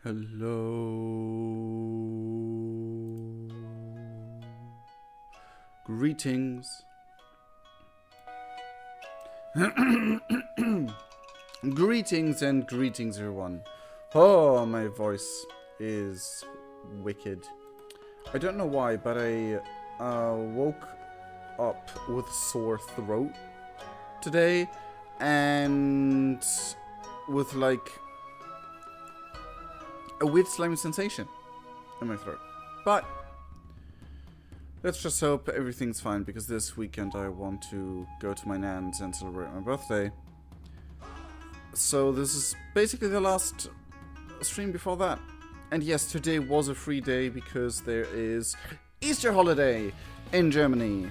Hello. Greetings. Greetings and greetings, everyone. Oh, my voice is wicked. I don't know why, but I woke up with a sore throat today and with like a weird slimy sensation in my throat. But let's just hope everything's fine, because this weekend I want to go to my nan's and celebrate my birthday. So this is basically the last stream before that. And yes, today was a free day because there is Easter holiday in Germany.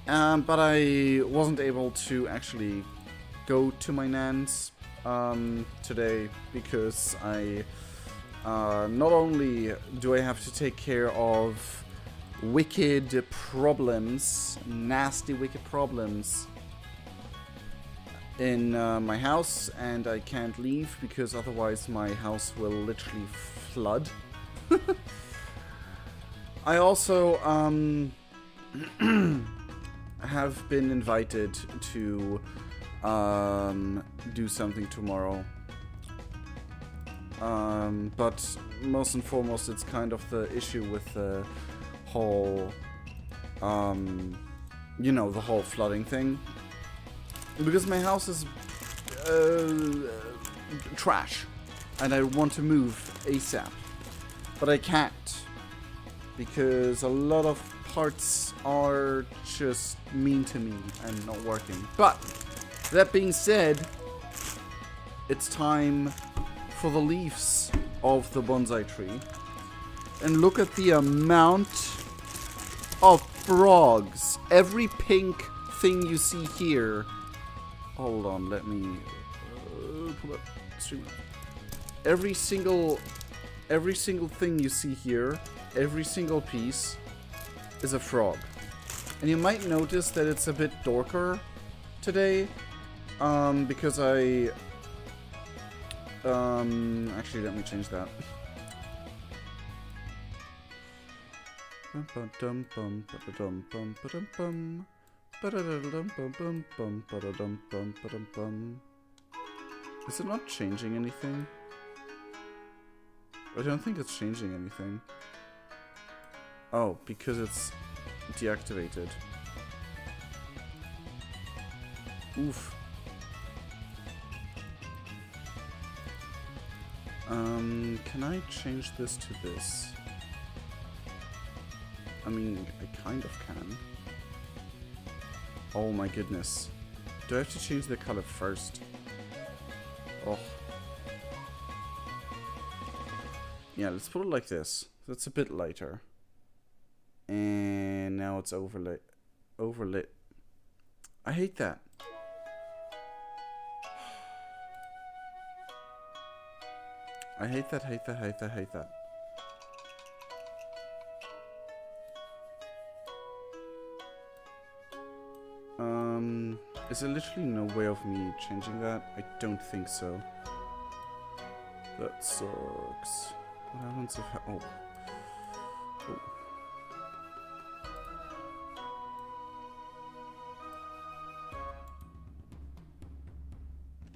But I wasn't able to actually go to my nan's today because I not only do I have to take care of wicked problems, nasty wicked problems in my house, and I can't leave because otherwise my house will literally flood. I also have been invited to do something tomorrow. But most and foremost, it's kind of the issue with the whole, you know, the whole flooding thing. Because my house is trash, and I want to move ASAP. But I can't, because a lot of parts are just mean to me and not working. But, that being said, it's time for the leaves of the bonsai tree. And look at the amount of frogs. Every pink thing you see here. Hold on, let me pull up stream. Every single thing you see here, every single piece is a frog. And you might notice that it's a bit darker today, because I actually, let me change that. Is it not changing anything? I don't think it's changing anything. Oh, because it's deactivated. Oof. Can I change this to this? I mean, I kind of can. Oh my goodness. Do I have to change the color first? Oh. Yeah, let's put it like this. That's a bit lighter. And now it's overlit. I hate that. I hate that, hate that, hate that, hate that. Is there literally no way of me changing that? I don't think so. That sucks. What happens if oh.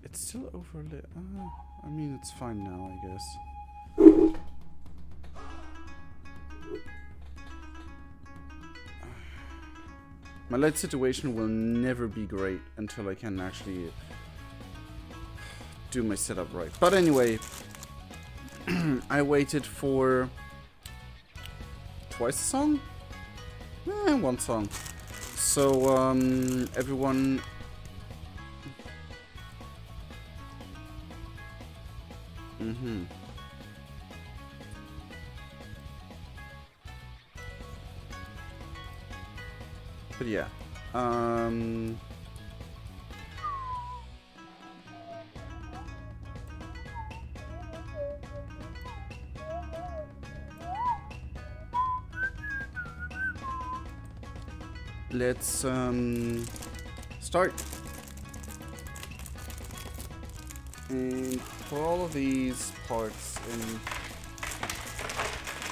It's still overlit. I mean, it's fine now, I guess. My light situation will never be great until I can actually do my setup right. But anyway, I waited for twice a song? One song. So, everyone... But yeah, let's start. And for all of these parts in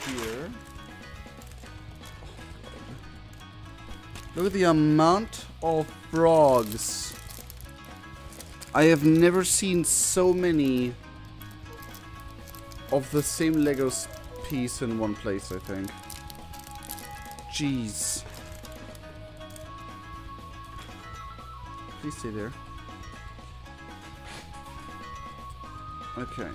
here. Look at the amount of frogs. I have never seen so many of the same Lego piece in one place, I think. Jeez. Please stay there. Okay.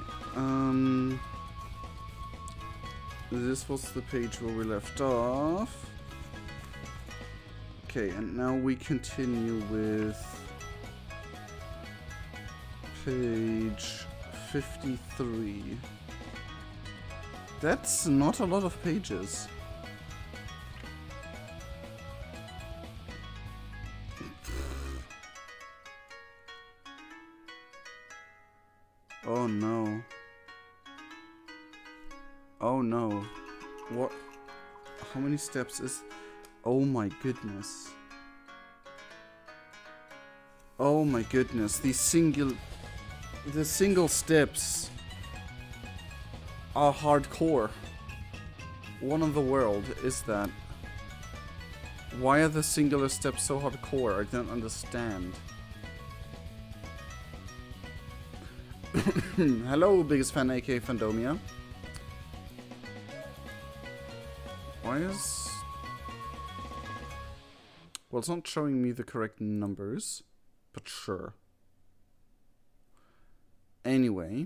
This was the page where we left off. Okay, and now we continue with page 53. That's not a lot of pages. Oh no. Oh no. What? How many steps is... Oh my goodness. Oh my goodness. The single steps are hardcore. What in the world is that? Why are the singular steps so hardcore? I don't understand. Hello, biggest fan, aka Fandomia. Why is... Well, it's not showing me the correct numbers, but sure. Anyway.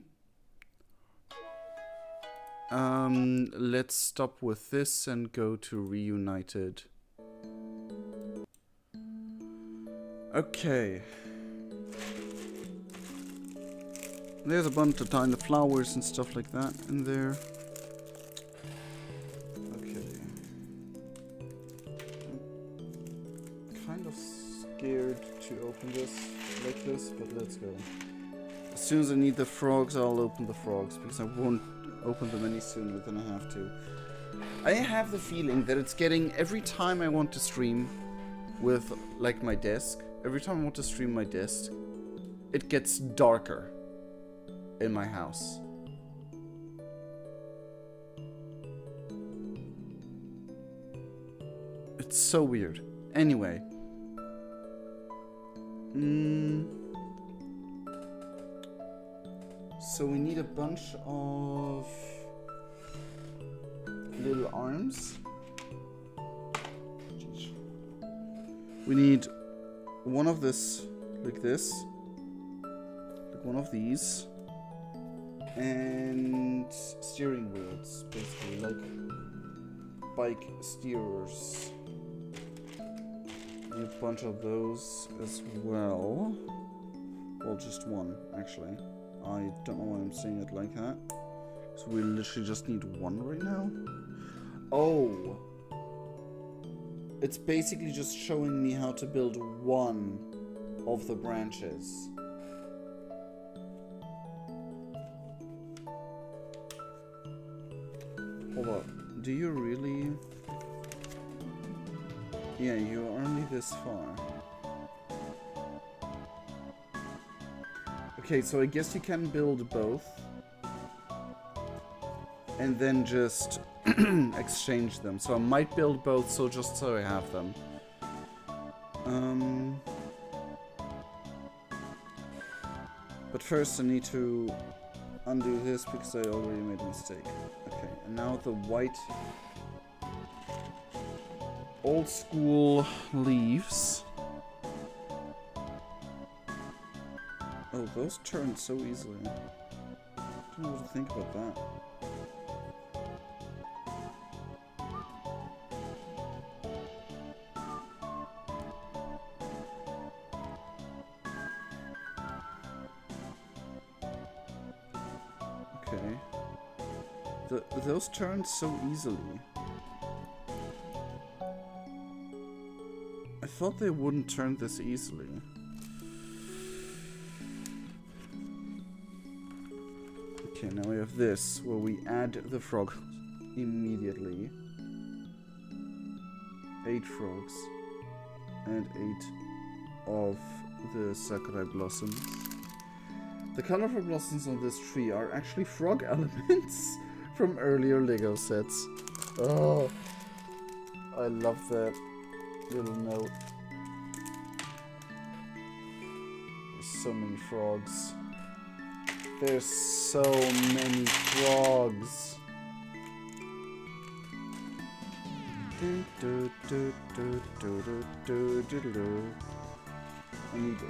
Let's stop with this and go to Reunited. Okay. There's a bunch of tiny flowers and stuff like that in there. Okay. I'm kind of scared to open this like this, but let's go. As soon as I need the frogs, I'll open the frogs, because I won't open them any sooner than I have to. I have the feeling that it's getting, every time I want to stream with, like, my desk, every time I want to stream my desk, it gets darker in my house. It's so weird. Anyway. So we need a bunch of little arms. We need one of this, like this. Like one of these. And steering wheels, basically, like bike steerers. And a bunch of those as well. Well, just one, actually. I don't know why I'm saying it like that. So we literally just need one right now. Oh! It's basically just showing me how to build one of the branches. Hold up, do you really? Yeah, you're only this far. Okay, so I guess you can build both. And then just exchange them. So I might build both, so just so I have them. But first I need to undo this because I already made a mistake. Okay, and now the white old school leaves. Oh, those turn so easily. I don't know what to think about that. Okay. Those turn so easily. I thought they wouldn't turn this easily. Okay, now we have this, where we add the frog immediately. 8 frogs. And 8 of the Sakurai blossoms. The colorful blossoms on this tree are actually frog elements from earlier Lego sets. Oh, I love that little note. There's so many frogs. There's so many frogs. I need 8.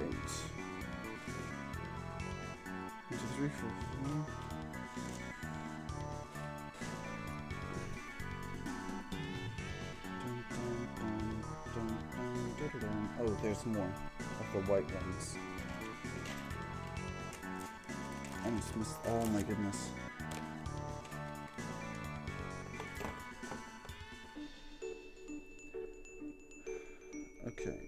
1, 2, 3, 4, 4. Oh, there's more of the white ones. I almost missed. Oh my goodness. Okay.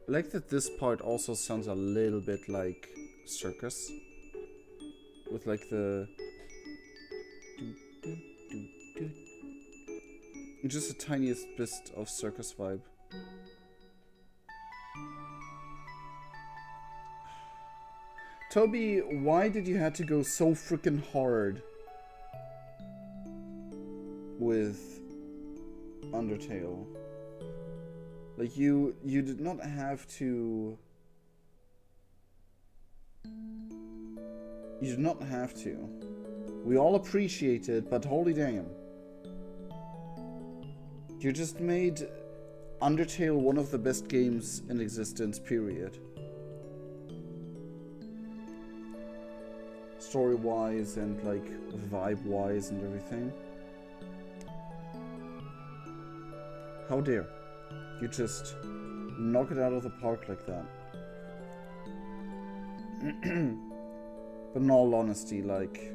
I like that this part also sounds a little bit like circus. With like the... just the tiniest bit of circus vibe. Toby, why did you have to go so freaking hard with Undertale? Like you did not have to. You did not have to. We all appreciate it, but holy damn. You just made Undertale one of the best games in existence, period. Story-wise and like vibe-wise and everything. How dare you just knock it out of the park like that. But in all honesty, like,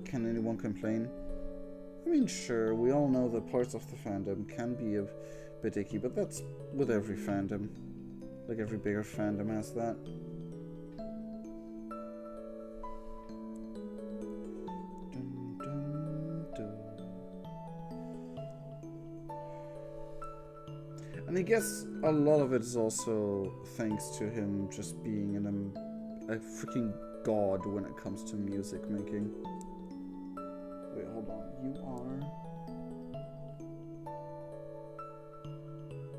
can anyone complain? I mean, sure, we all know that parts of the fandom can be a bit icky, but that's with every fandom. Like, every bigger fandom has that. And I guess a lot of it is also thanks to him just being a freaking god when it comes to music making. Wait, hold on. You are...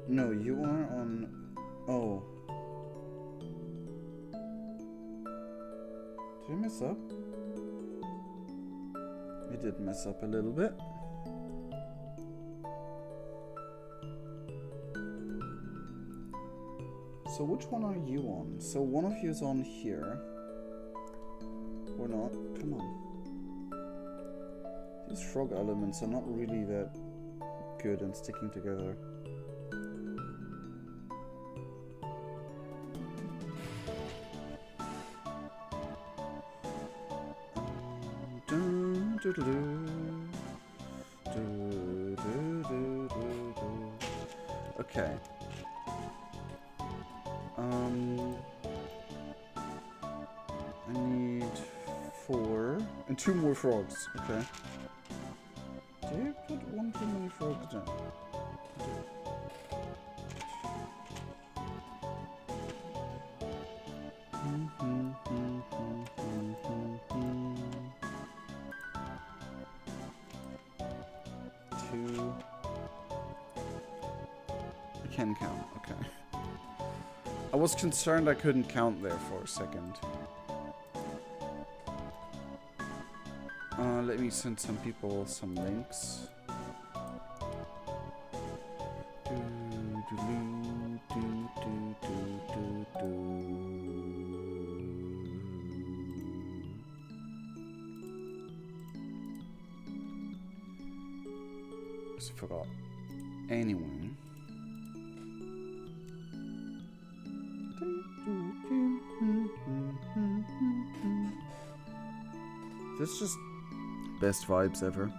No, you are on... Oh. Did I mess up? I did mess up a little bit. So which one are you on? So one of you is on here. Or not. Come on. These frog elements are not really that good in sticking together. Okay. I need 4 and 2 more frogs. Okay. Did I put 1 too many frogs down? I did. Two. I can count. Okay. I was concerned I couldn't count there for a second. Let me send some people some links. Just forgot. Anyway. This is just best vibes ever.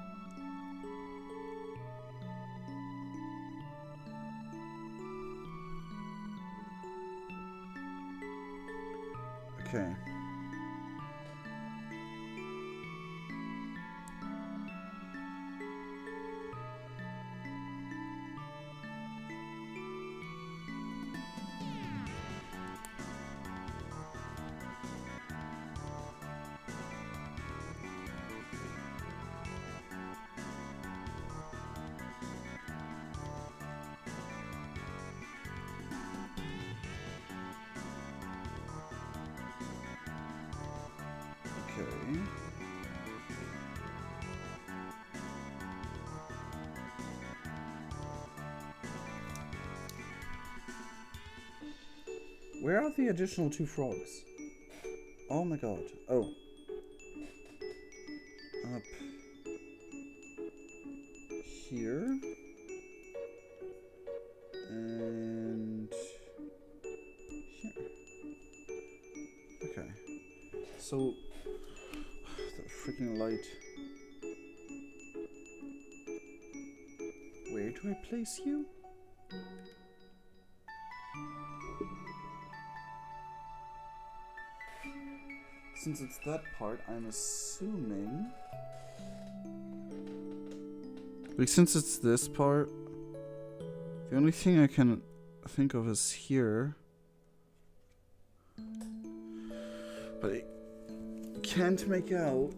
Okay. Where are the additional 2 frogs? Oh my god. Oh. Up here. And here. Okay. So the freaking light. Where do I place you? Since it's that part, I'm assuming... Like, since it's this part, the only thing I can think of is here. But I can't make out.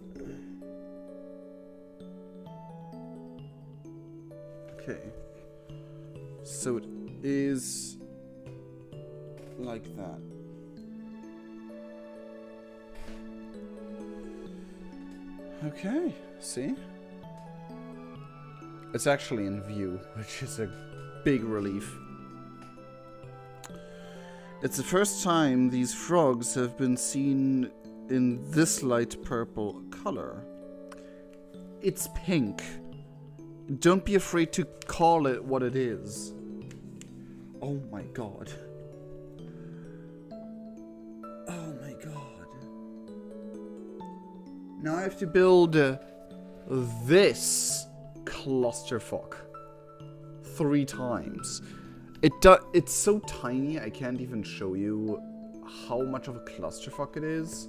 Okay. So it is like that. Okay, see? It's actually in view, which is a big relief. It's the first time these frogs have been seen in this light purple color. It's pink. Don't be afraid to call it what it is. Oh my god. Oh my god. Now I have to build this clusterfuck 3 times. It's so tiny I can't even show you how much of a clusterfuck it is.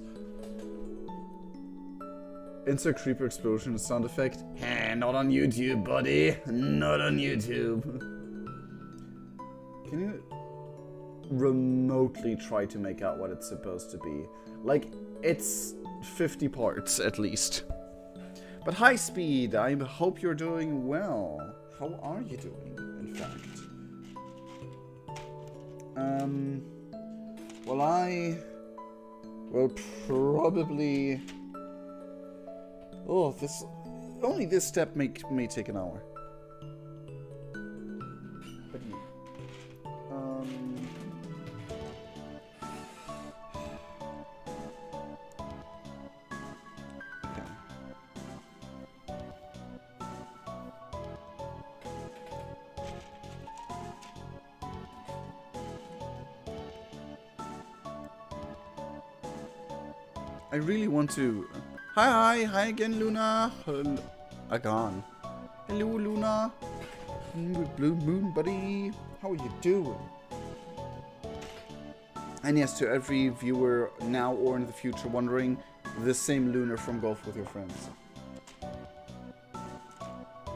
Insert creeper explosion sound effect. Not on YouTube, buddy. Not on YouTube. Can you remotely try to make out what it's supposed to be? Like, it's 50 parts at least. But High Speed, I hope you're doing well. How are you doing, in fact? Well, I will probably... Oh, only this step may take an hour. But you... Okay. I really want to... Hi again, Luna. Again. Hello, Luna. Blue Moon, buddy. How are you doing? And yes, to every viewer now or in the future wondering, the same Lunar from Golf with Your Friends.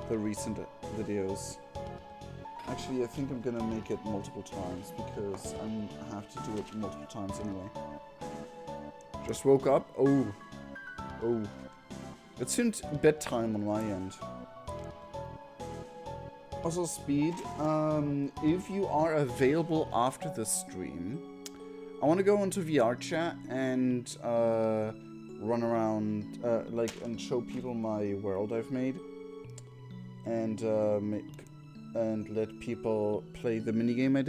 The recent videos. Actually, I think I'm gonna make it multiple times because I have to do it multiple times anyway. Just woke up. Oh. It's soon bedtime on my end. Also, Speed, if you are available after the stream, I want to go into VR chat and run around, and show people my world I've made, and let people play the minigame I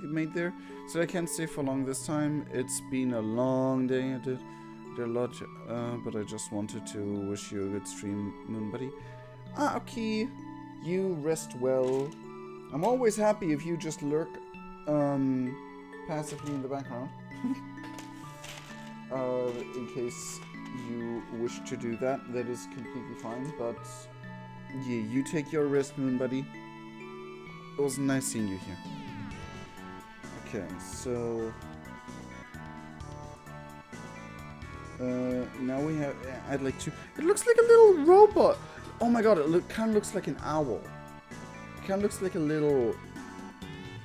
made there. So I can't stay for long this time. It's been a long day. I did a lot, but I just wanted to wish you a good stream, Moon Buddy. Okay. You rest well. I'm always happy if you just lurk passively in the background. In case you wish to do that, that is completely fine. But yeah, you take your rest, Moon Buddy. It was nice seeing you here. Okay, so now we have. I'd like to. It looks like a little robot. Oh my god! It kind of looks like an owl. It kind of looks like a little.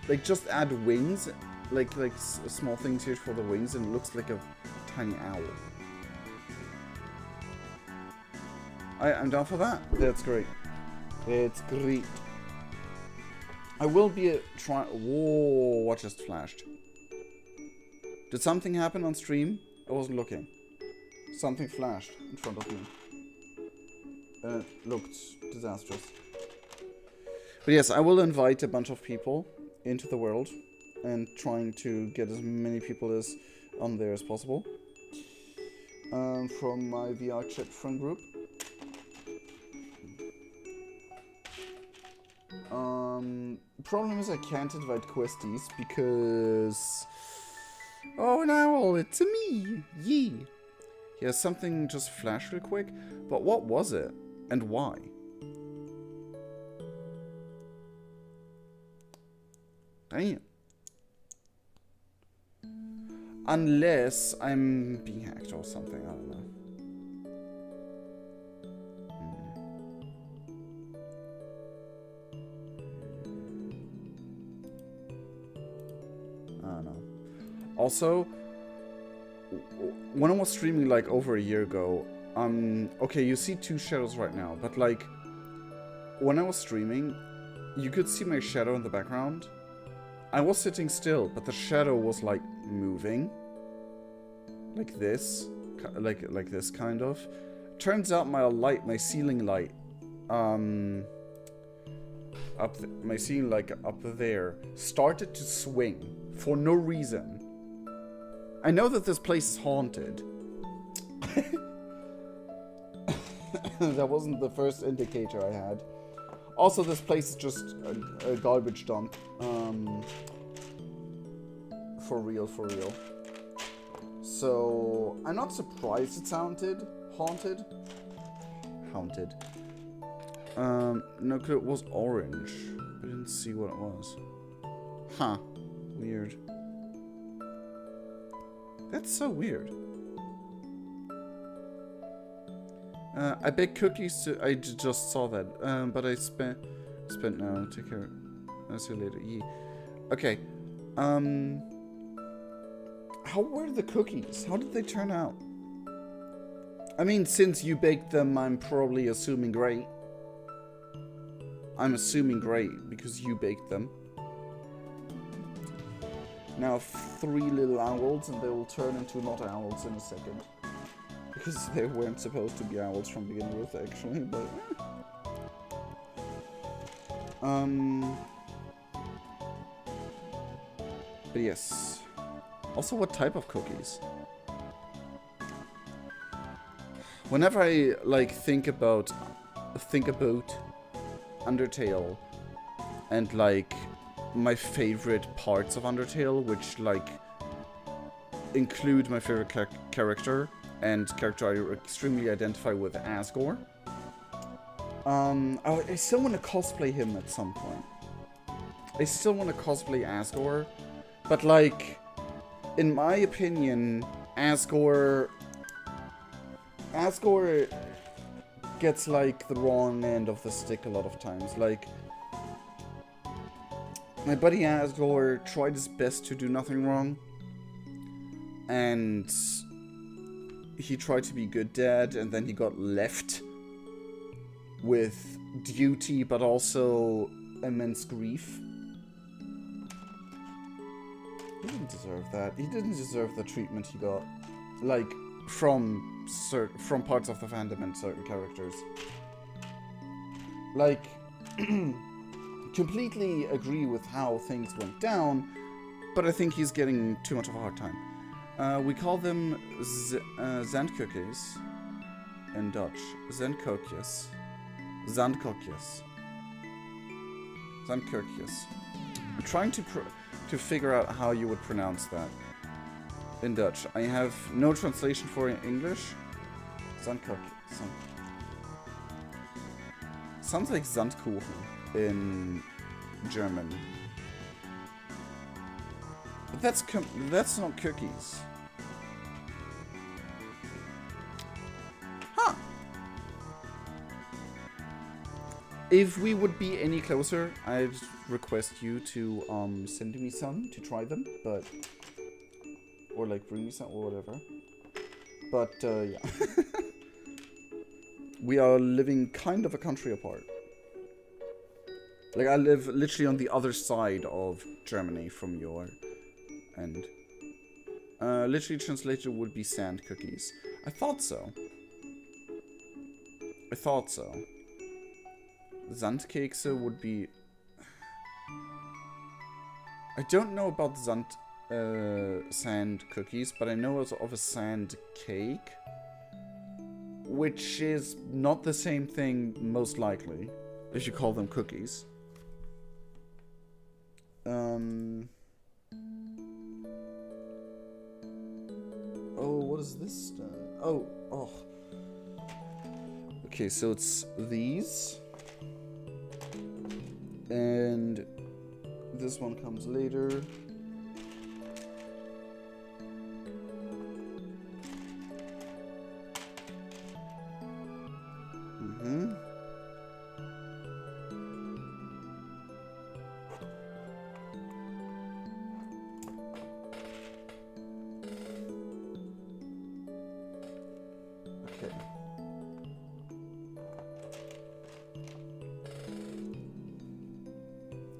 Like just add wings, like small things here for the wings, and it looks like a tiny owl. I'm down for that. That's great. It's great. I will be trying. Whoa! What just flashed? Did something happen on stream? I wasn't looking. Something flashed in front of me. And it looked disastrous. But yes, I will invite a bunch of people into the world and trying to get as many people as on there as possible. From my VR chat friend group. Problem is I can't invite questies because... Oh, an owl, it's me! Yee! Yeah, something just flashed real quick, but what was it? And why? Damn. Unless I'm being hacked or something, I don't know. I don't know. Also, when I was streaming like over a year ago, okay, you see two shadows right now, but like, when I was streaming, you could see my shadow in the background. I was sitting still, but the shadow was like moving. Like this. Like this kind of. Turns out my ceiling light, my ceiling light up there started to swing for no reason. I know that this place is haunted. That wasn't the first indicator I had. Also, this place is just a garbage dump. For real, for real. So, I'm not surprised it's haunted. Haunted? Haunted. No clue, it was orange. I didn't see what it was. Huh. Weird. That's so weird. I baked cookies to... I just saw that. But I spent now. Take care. I'll see you later. Yeah. Okay. How were the cookies? How did they turn out? I mean, since you baked them, I'm probably assuming great. I'm assuming great, because you baked them. Now 3 little owls, and they will turn into not owls in a second. Because they weren't supposed to be owls from beginning with, actually, but... But yes. Also, what type of cookies? Whenever I, like, think about Undertale and, like, my favorite parts of Undertale, which, like, include my favorite character and character I extremely identify with, Asgore. I still want to cosplay him at some point. I still want to cosplay Asgore, but, like, in my opinion, Asgore gets, like, the wrong end of the stick a lot of times. Like, my buddy Asgore tried his best to do nothing wrong, and he tried to be good dad, and then he got left with duty, but also immense grief. He didn't deserve that. He didn't deserve the treatment he got, like, from parts of the fandom and certain characters. Like, completely agree with how things went down, but I think he's getting too much of a hard time. We call them Zandkoekjes in Dutch. Zandkoekjes. Zandkoekjes. Zandkoekjes. I'm trying to figure out how you would pronounce that in Dutch. I have no translation for it in English. Zandkoekjes. Sounds like Sandkuchen in German. But that's not cookies. Huh. If we would be any closer, I'd request you to send me some to try them, but or like bring me some or whatever. But yeah. We are living kind of a country apart. Like, I live literally on the other side of Germany from your end. Literally translated would be sand cookies. I thought so. I thought so. Sandkekse would be... I don't know about sand cookies, but I know of a sand cake. Which is not the same thing, most likely. If you call them cookies. Oh, what is this? Oh. Okay, so it's these. And this one comes later.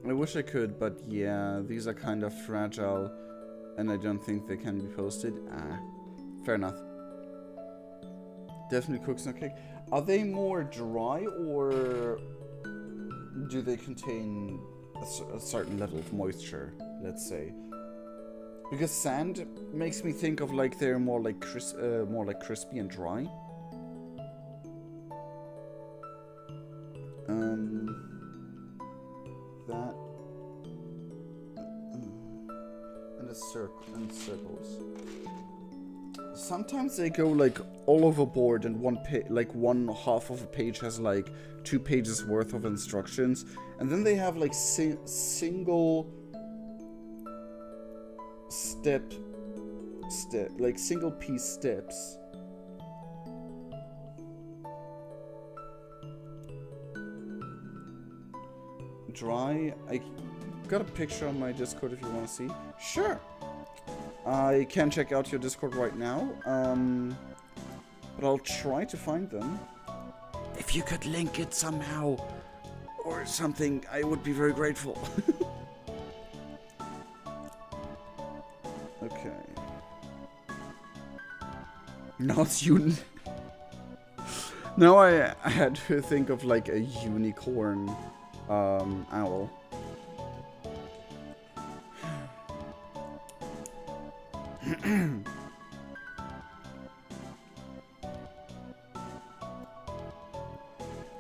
I wish I could, but yeah, these are kind of fragile, and I don't think they can be posted. Fair enough. Definitely cooks no cake. Are they more dry, or do they contain a certain level of moisture, let's say? Because sand makes me think of like they're more like crispy and dry. That and a circle and circles. Sometimes they go like all overboard, and one half of a page has like 2 pages worth of instructions, and then they have like single single piece steps. Dry. I got a picture on my Discord if you want to see. Sure. I can check out your Discord right now. But I'll try to find them. If you could link it somehow or something, I would be very grateful. Okay. Not Now I had to think of like a unicorn owl.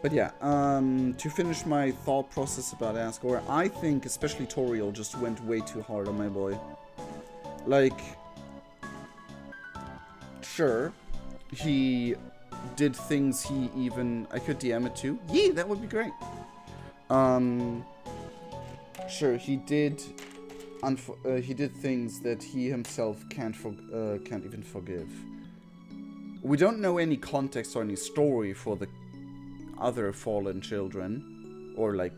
But yeah, to finish my thought process about Asgore, I think especially Toriel just went way too hard on my boy. Like, sure, he did things I could DM it to. Yeah, that would be great. Sure, he did things that he himself can't even forgive. We don't know any context or any story for the other fallen children, or like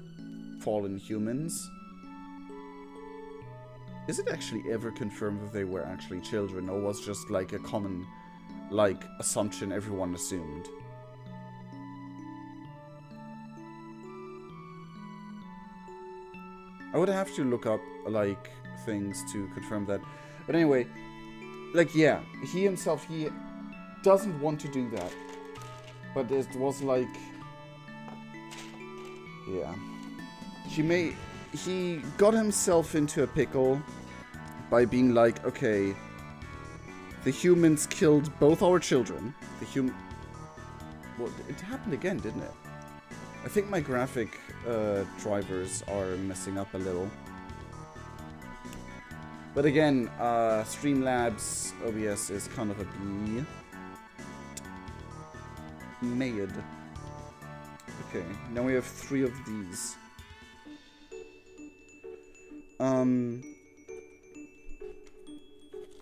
fallen humans. Is it actually ever confirmed that they were actually children, or was just like a common assumption everyone assumed? I would have to look up things to confirm that. But anyway, yeah, he himself, he doesn't want to do that. But it was yeah. He got himself into a pickle by being like, okay, the humans killed both our children. Well, it happened again, didn't it? I think my graphic drivers are messing up a little. But again, Streamlabs OBS is kind of a bee. Made. Okay, now we have 3 of these.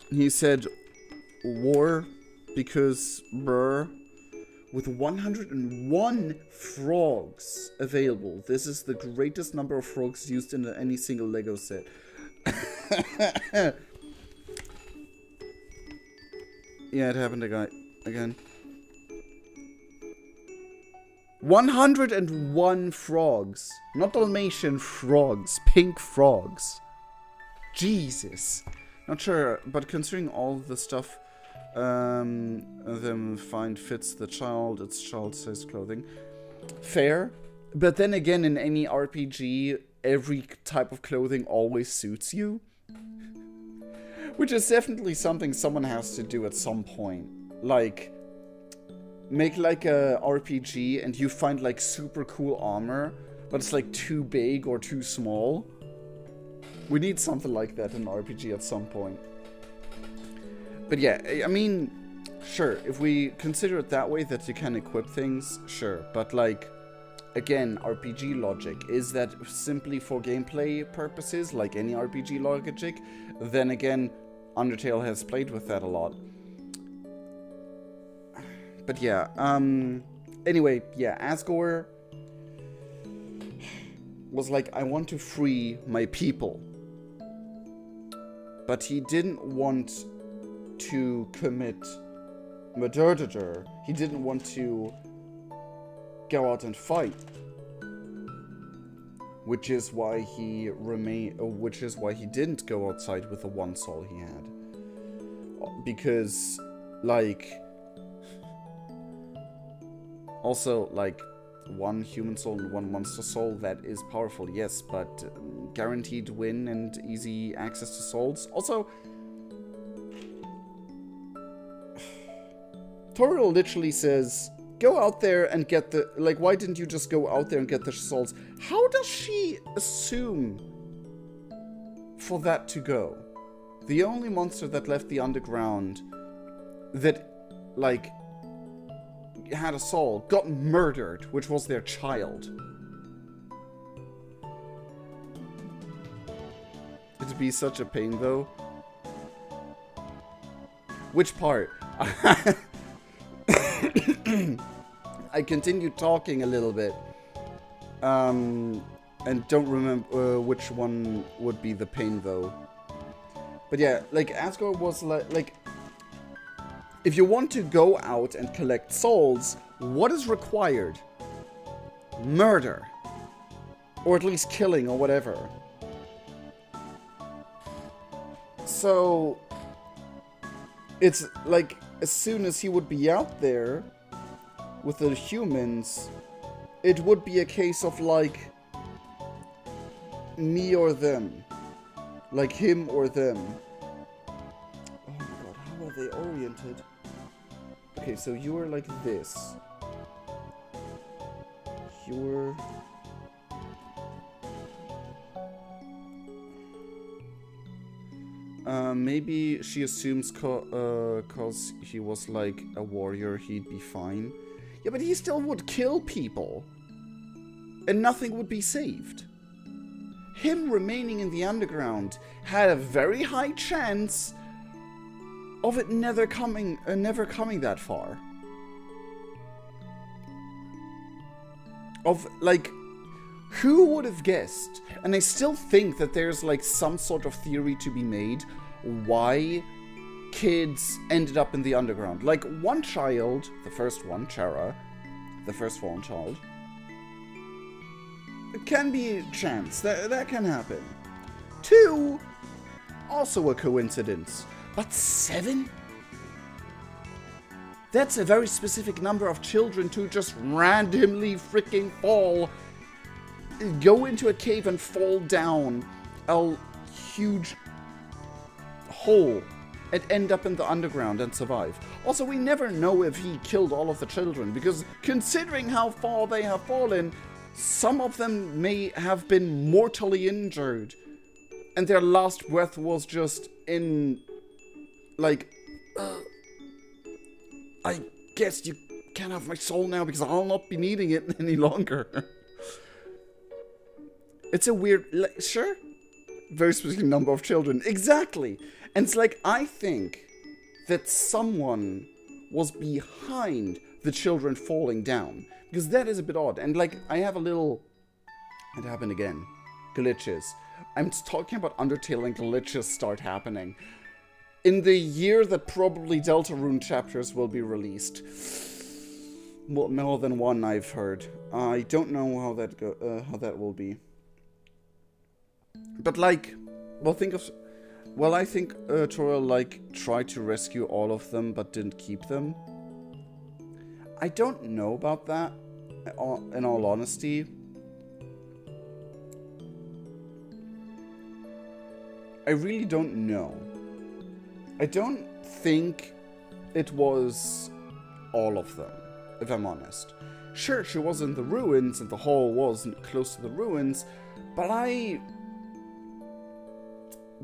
He said war because brr. With 101 frogs available. This is the greatest number of frogs used in any single Lego set. Yeah, it happened again. 101 frogs. Not Dalmatian frogs. Pink frogs. Jesus. Not sure, but considering all the stuff Them find fits the child, its child-sized clothing. Fair. But then again, in any RPG, every type of clothing always suits you. Which is definitely something someone has to do at some point. Like, make like a RPG and you find like super cool armor, but it's like too big or too small. We need something like that in RPG at some point. But yeah, I mean, sure, if we consider it that way, that you can equip things, sure. But like, again, RPG logic, is that simply for gameplay purposes, like any RPG logic? Then again, Undertale has played with that a lot. But yeah, anyway, yeah, Asgore was like, I want to free my people. But he didn't want to commit murder. He didn't want to go out and fight. Which is why he didn't go outside with the one soul he had. Because, like, also, like, one human soul and one monster soul, that is powerful, yes, but guaranteed win and easy access to souls. Also, Toriel literally says, go out there and get the... Like, why didn't you just go out there and get the souls? How does she assume for that to go? The only monster that left the underground that, like, had a soul got murdered, which was their child. It'd be such a pain, though. Which part? I continued talking a little bit, and don't remember which one would be the pain, though. But yeah, like, Asgore was like, if you want to go out and collect souls, what is required? Murder. Or at least killing, or whatever. So, it's like, as soon as he would be out there with the humans, it would be a case of, like, me or them. Like, him or them. Oh my god, how are they oriented? Okay, so you are like this. You're... maybe she assumes cause he was like a warrior, he'd be fine. Yeah, but he still would kill people. And nothing would be saved. Him remaining in the underground had a very high chance of it never coming that far. Of, like, who would have guessed? And I still think that there's, like, some sort of theory to be made why kids ended up in the underground. Like, one child, the first one, Chara, the first fallen child, it can be a chance. That can happen. 2, also a coincidence. But 7? That's a very specific number of children to just randomly freaking fall. Go into a cave and fall down a huge hole and end up in the underground and survive. Also, we never know if he killed all of the children, because considering how far they have fallen, some of them may have been mortally injured, and their last breath was just in, like, I guess you can't have my soul now because I'll not be needing it any longer. It's a weird, like, sure, very specific number of children, exactly. And it's like, I think that someone was behind the children falling down, because that is a bit odd. And like, I have a little, it happened again, glitches. I'm talking about Undertale and glitches start happening in the year that probably Deltarune chapters will be released. More than one, I've heard. I don't know how that will be. But like, well, think of Well, I think Tora, like, tried to rescue all of them, but didn't keep them. I don't know about that, in all honesty. I really don't know. I don't think it was all of them, if I'm honest. Sure, she was in the ruins, and the hall wasn't close to the ruins, but I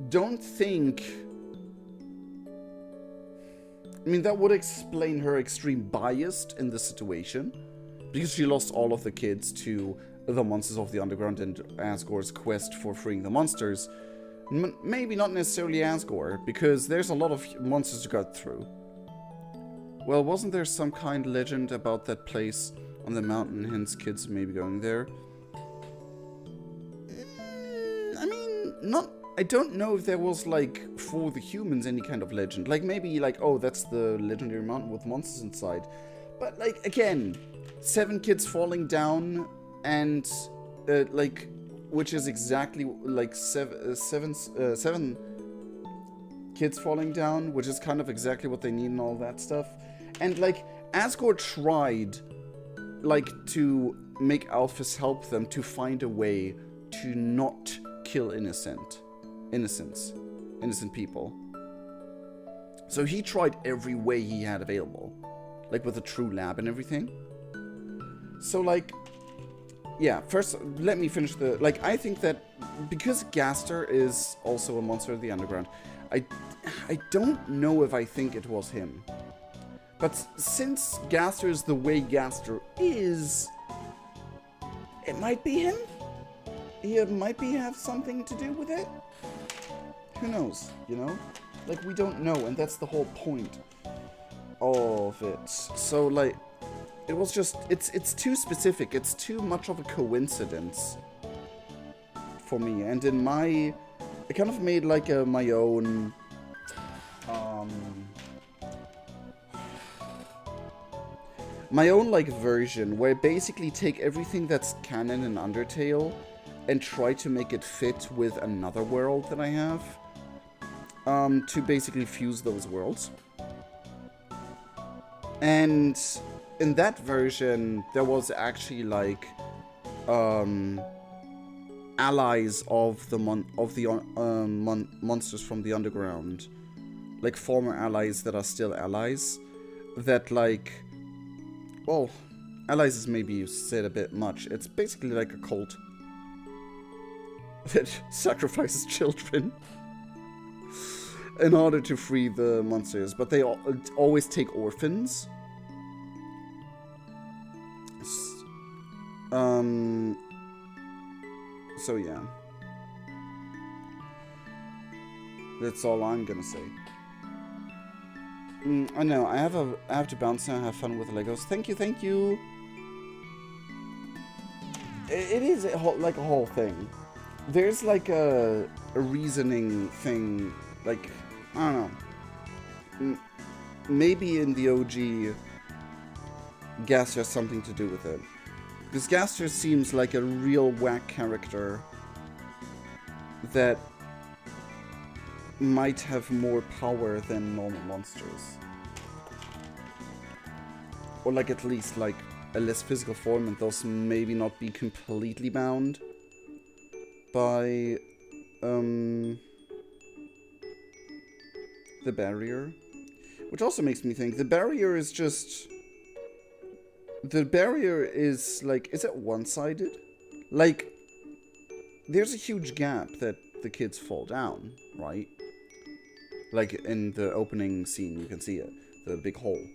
don't think... I mean, that would explain her extreme bias in this situation, because she lost all of the kids to the monsters of the underground and Asgore's quest for freeing the monsters. Maybe not necessarily Asgore, because there's a lot of monsters to cut through. Well, wasn't there some kind of legend about that place on the mountain, hence kids maybe going there? I mean, not... I don't know if there was, like, for the humans any kind of legend. Like, maybe, like, oh, that's the legendary mountain with monsters inside. But, like, again, 7 kids falling down and, like, which is exactly, like, seven kids falling down, which is kind of exactly what they need and all that stuff. And, like, Asgore tried, like, to make Alphys help them to find a way to not kill innocent people. So he tried every way he had available, like with a true lab and everything. So, like, yeah, first let me finish the, like, I think that because Gaster is also a monster of the underground, I don't know if I think it was him. But since Gaster is the way Gaster is, it might be him. He might have something to do with it. Who knows, you know? Like, we don't know, and that's the whole point of it. So, like, it was just, it's too specific. It's too much of a coincidence for me. And in I kind of made, like, my own, like, version where I basically take everything that's canon in Undertale and try to make it fit with another world that I have. To basically fuse those worlds. And in that version, there was actually, like, allies of the monsters from the underground. Like, former allies that are still allies. That, like... Well, allies is maybe said a bit much. It's basically like a cult that sacrifices children in order to free the monsters, but they always take orphans. So yeah. That's all I'm gonna say. I know, I have to bounce now, have fun with Legos. Thank you, thank you! It is like a whole thing. There's like a reasoning thing, like, I don't know. Maybe in the OG, Gaster has something to do with it. Because Gaster seems like a real whack character that might have more power than normal monsters. Or, like, at least, like, a less physical form, and thus maybe not be completely bound by the barrier. Which also makes me think, the barrier is just... The barrier is, like, is it one-sided? Like, there's a huge gap that the kids fall down, right? Like, in the opening scene, you can see it. The big hole.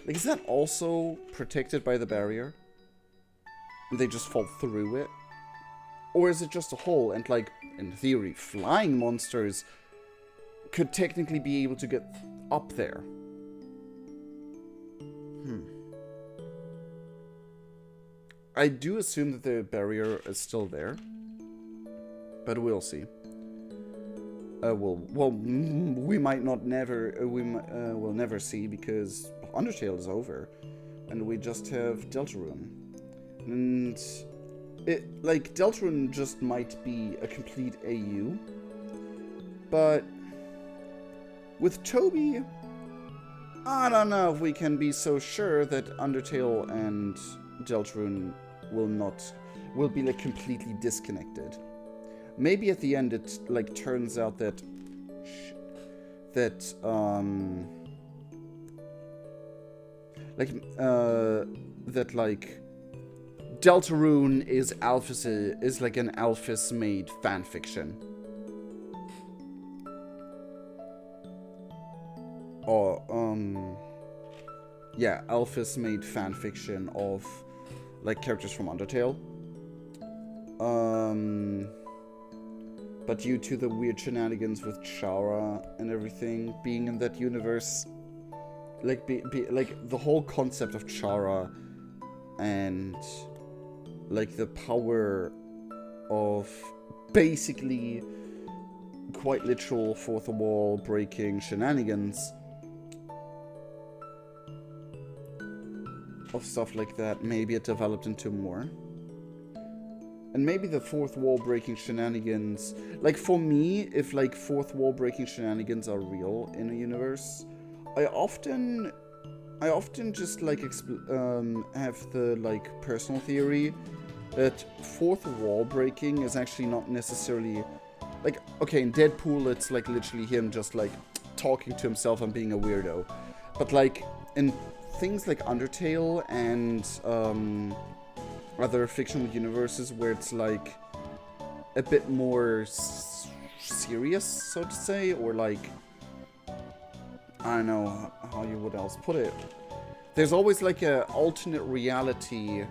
Like, is that also protected by the barrier? And they just fall through it? Or is it just a hole and, like, in theory, flying monsters could technically be able to get up there? I do assume that the barrier is still there. But we'll see. We might not never, we'll never see because Undertale is over. And we just have Deltarune. And Deltarune just might be a complete AU. But With Toby, I don't know if we can be so sure that Undertale and Deltarune will be like completely disconnected. Maybe at the end it like turns out that Deltarune is like an Alphys made fanfiction. Or yeah, Alphys made fanfiction of like characters from Undertale. But due to the weird shenanigans with Chara and everything being in that universe, like like the whole concept of Chara and like the power of basically quite literal fourth wall breaking shenanigans of stuff like that, maybe it developed into more. And maybe the fourth wall breaking shenanigans, like for me, if like fourth wall breaking shenanigans are real in a universe, I often just like have the like personal theory that fourth wall breaking is actually not necessarily like, okay, in Deadpool it's like literally him just like talking to himself and being a weirdo, but like in things like Undertale and other fictional universes where it's like a bit more serious, so to say, or like, I don't know how you would else put it. There's always like a alternate reality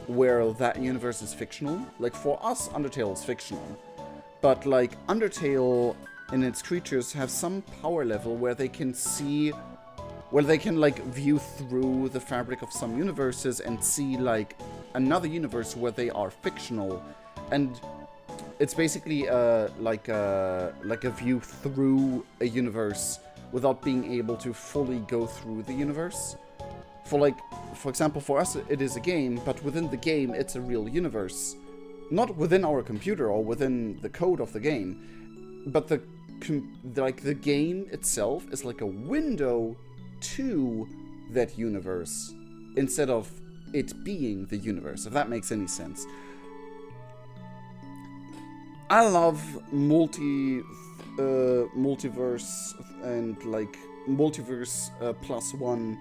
where that universe is fictional. Like for us, Undertale is fictional, but like Undertale and its creatures have some power level where they can see, where they can like view through the fabric of some universes and see like another universe where they are fictional, and it's basically like a view through a universe without being able to fully go through the universe. For example, for us it is a game, but within the game it's a real universe, not within our computer or within the code of the game, but the game itself is like a window to that universe instead of it being the universe, if that makes any sense. I love multiverse and like multiverse +1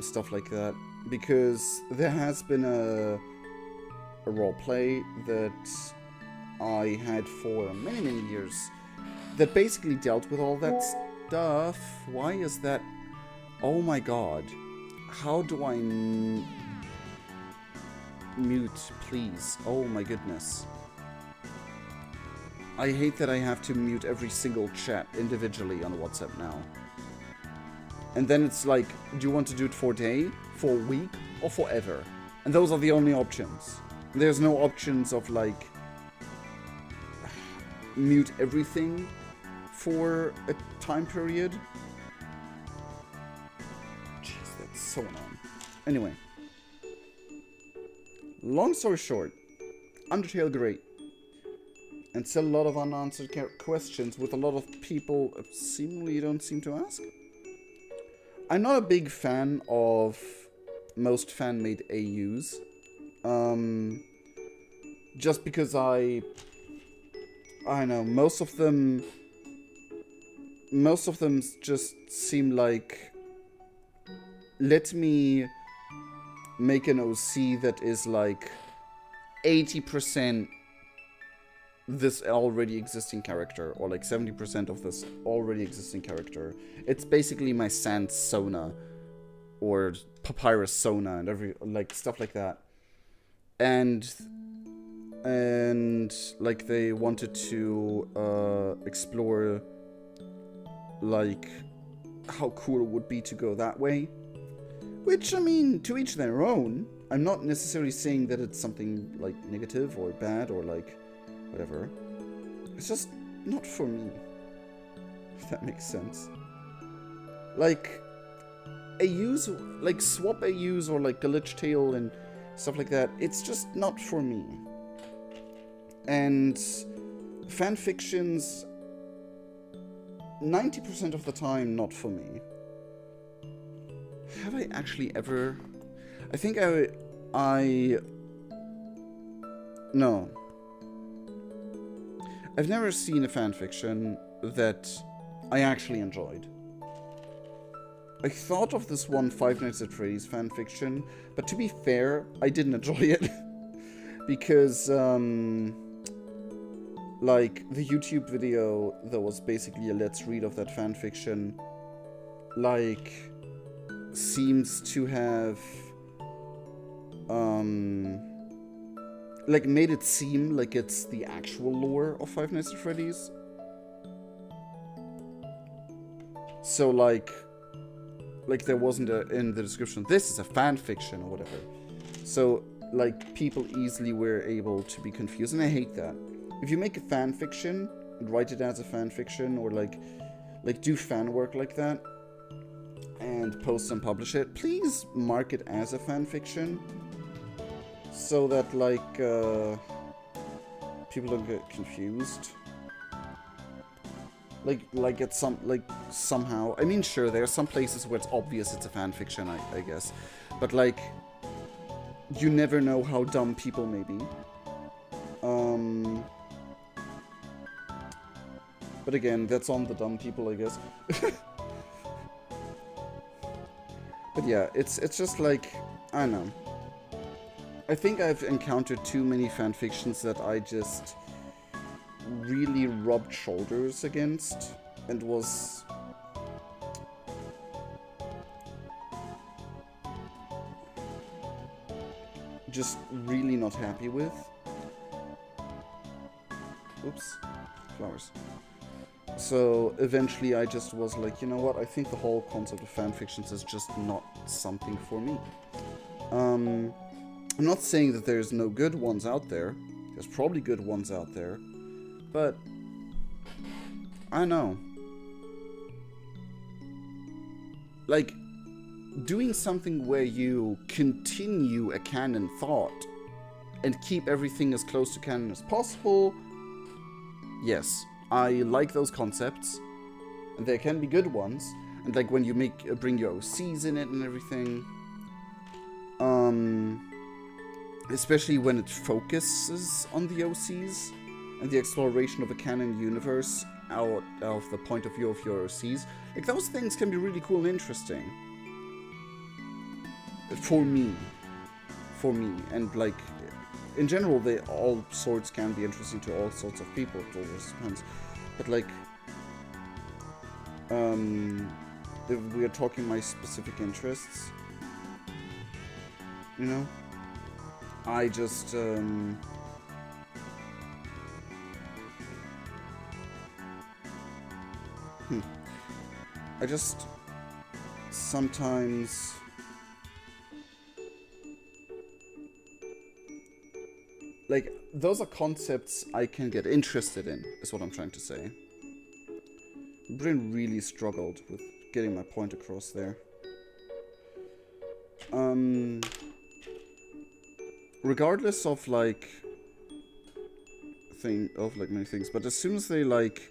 stuff like that, because there has been a roleplay that I had for many years that basically dealt with all that stuff. Why is that? Oh my god. How do I mute, please? Oh my goodness. I hate that I have to mute every single chat individually on WhatsApp now. And then it's like, do you want to do it for a day, for a week, or forever? And those are the only options. There's no options of like, mute everything for a time period. So annoying. Anyway, long story short, Undertale great, and still a lot of unanswered questions with a lot of people seemingly don't seem to ask. I'm not a big fan of most fan-made AUs, just because I don't know, most of them just seem like, let me make an OC that is like 80% this already existing character, or like 70% of this already existing character. It's basically my Sans Sona or Papyrus Sona and every like stuff like that. And like they wanted to explore like how cool it would be to go that way. Which, I mean, to each their own. I'm not necessarily saying that it's something, like, negative or bad or, like, whatever. It's just not for me. If that makes sense. Like, AUs, like, swap AUs or, like, Glitch Tail and stuff like that, it's just not for me. And fanfictions 90% of the time, not for me. Have I actually ever... I think no. I've never seen a fanfiction that I actually enjoyed. I thought of this one Five Nights at Freddy's fanfiction, but to be fair, I didn't enjoy it. Because, like, the YouTube video that was basically a let's read of that fanfiction, like, seems to have, like, made it seem like it's the actual lore of Five Nights at Freddy's. So, like there wasn't in the description, this is a fan fiction or whatever. So, like, people easily were able to be confused, and I hate that. If you make a fan fiction, write it as a fan fiction, or like do fan work like that, and post and publish it, please mark it as a fan fiction, so that, like, people don't get confused. Like it's somehow. I mean, sure, there are some places where it's obvious it's a fan fiction, I guess, but like, you never know how dumb people may be. But again, that's on the dumb people, I guess. But yeah, it's just like, I don't know. I think I've encountered too many fanfictions that I just really rubbed shoulders against and was just really not happy with. Oops, flowers. So eventually I just was like, you know what, I think the whole concept of fanfictions is just not something for me. I'm not saying that there's no good ones out there. There's probably good ones out there. But I don't know. Like, doing something where you continue a canon thought and keep everything as close to canon as possible, yes, I like those concepts, and there can be good ones. And like when you bring your OCs in it and everything, especially when it focuses on the OCs and the exploration of a canon universe out of the point of view of your OCs, like those things can be really cool and interesting. For me, and like in general, all sorts can be interesting to all sorts of people. It always depends. But like, if we are talking my specific interests, you know, I just I just sometimes like, those are concepts I can get interested in, is what I'm trying to say. My brain really struggled with getting my point across there. Regardless of like many things, but as soon as they like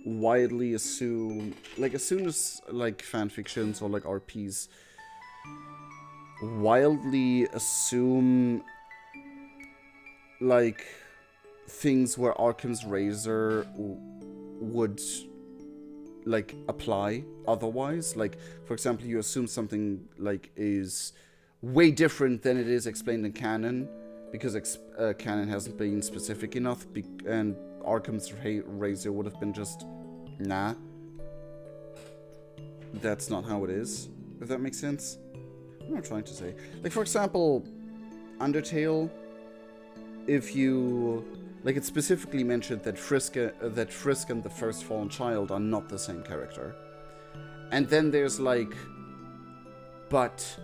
widely assume, like as soon as like fanfictions or like RPs wildly assume like things where Occam's razor would like apply otherwise, like for example, you assume something like is way different than it is explained in canon because canon hasn't been specific enough, and Occam's razor would have been just, nah, that's not how it is, if that makes sense. What am I trying to say? Like, for example, Undertale, if you, like, it specifically mentioned that Frisk and the First Fallen Child are not the same character. And then there's like, but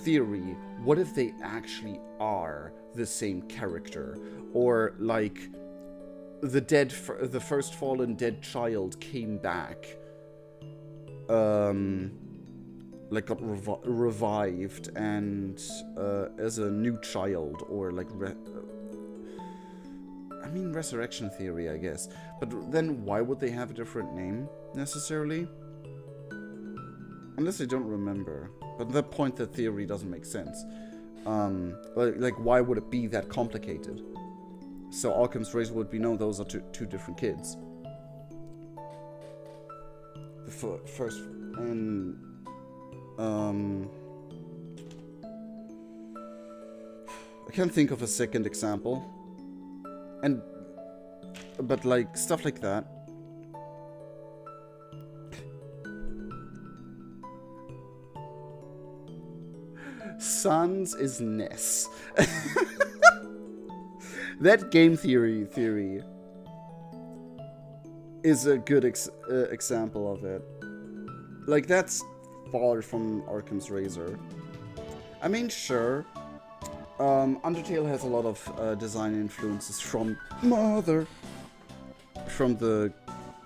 theory, what if they actually are the same character? Or like, the First Fallen dead child came back, like got revived and as a new child, or like I'm mean, resurrection theory, I guess. But then why would they have a different name, necessarily? Unless I don't remember. But at that point, the theory doesn't make sense. Like, why would it be that complicated? So Occam's razor would be, no, those are two different kids. The first, and I can't think of a second example. But like stuff like that. Sans is Ness. That game theory is a good example of it. Like, that's far from Occam's razor. I mean, sure, Undertale has a lot of design influences from Mother. From the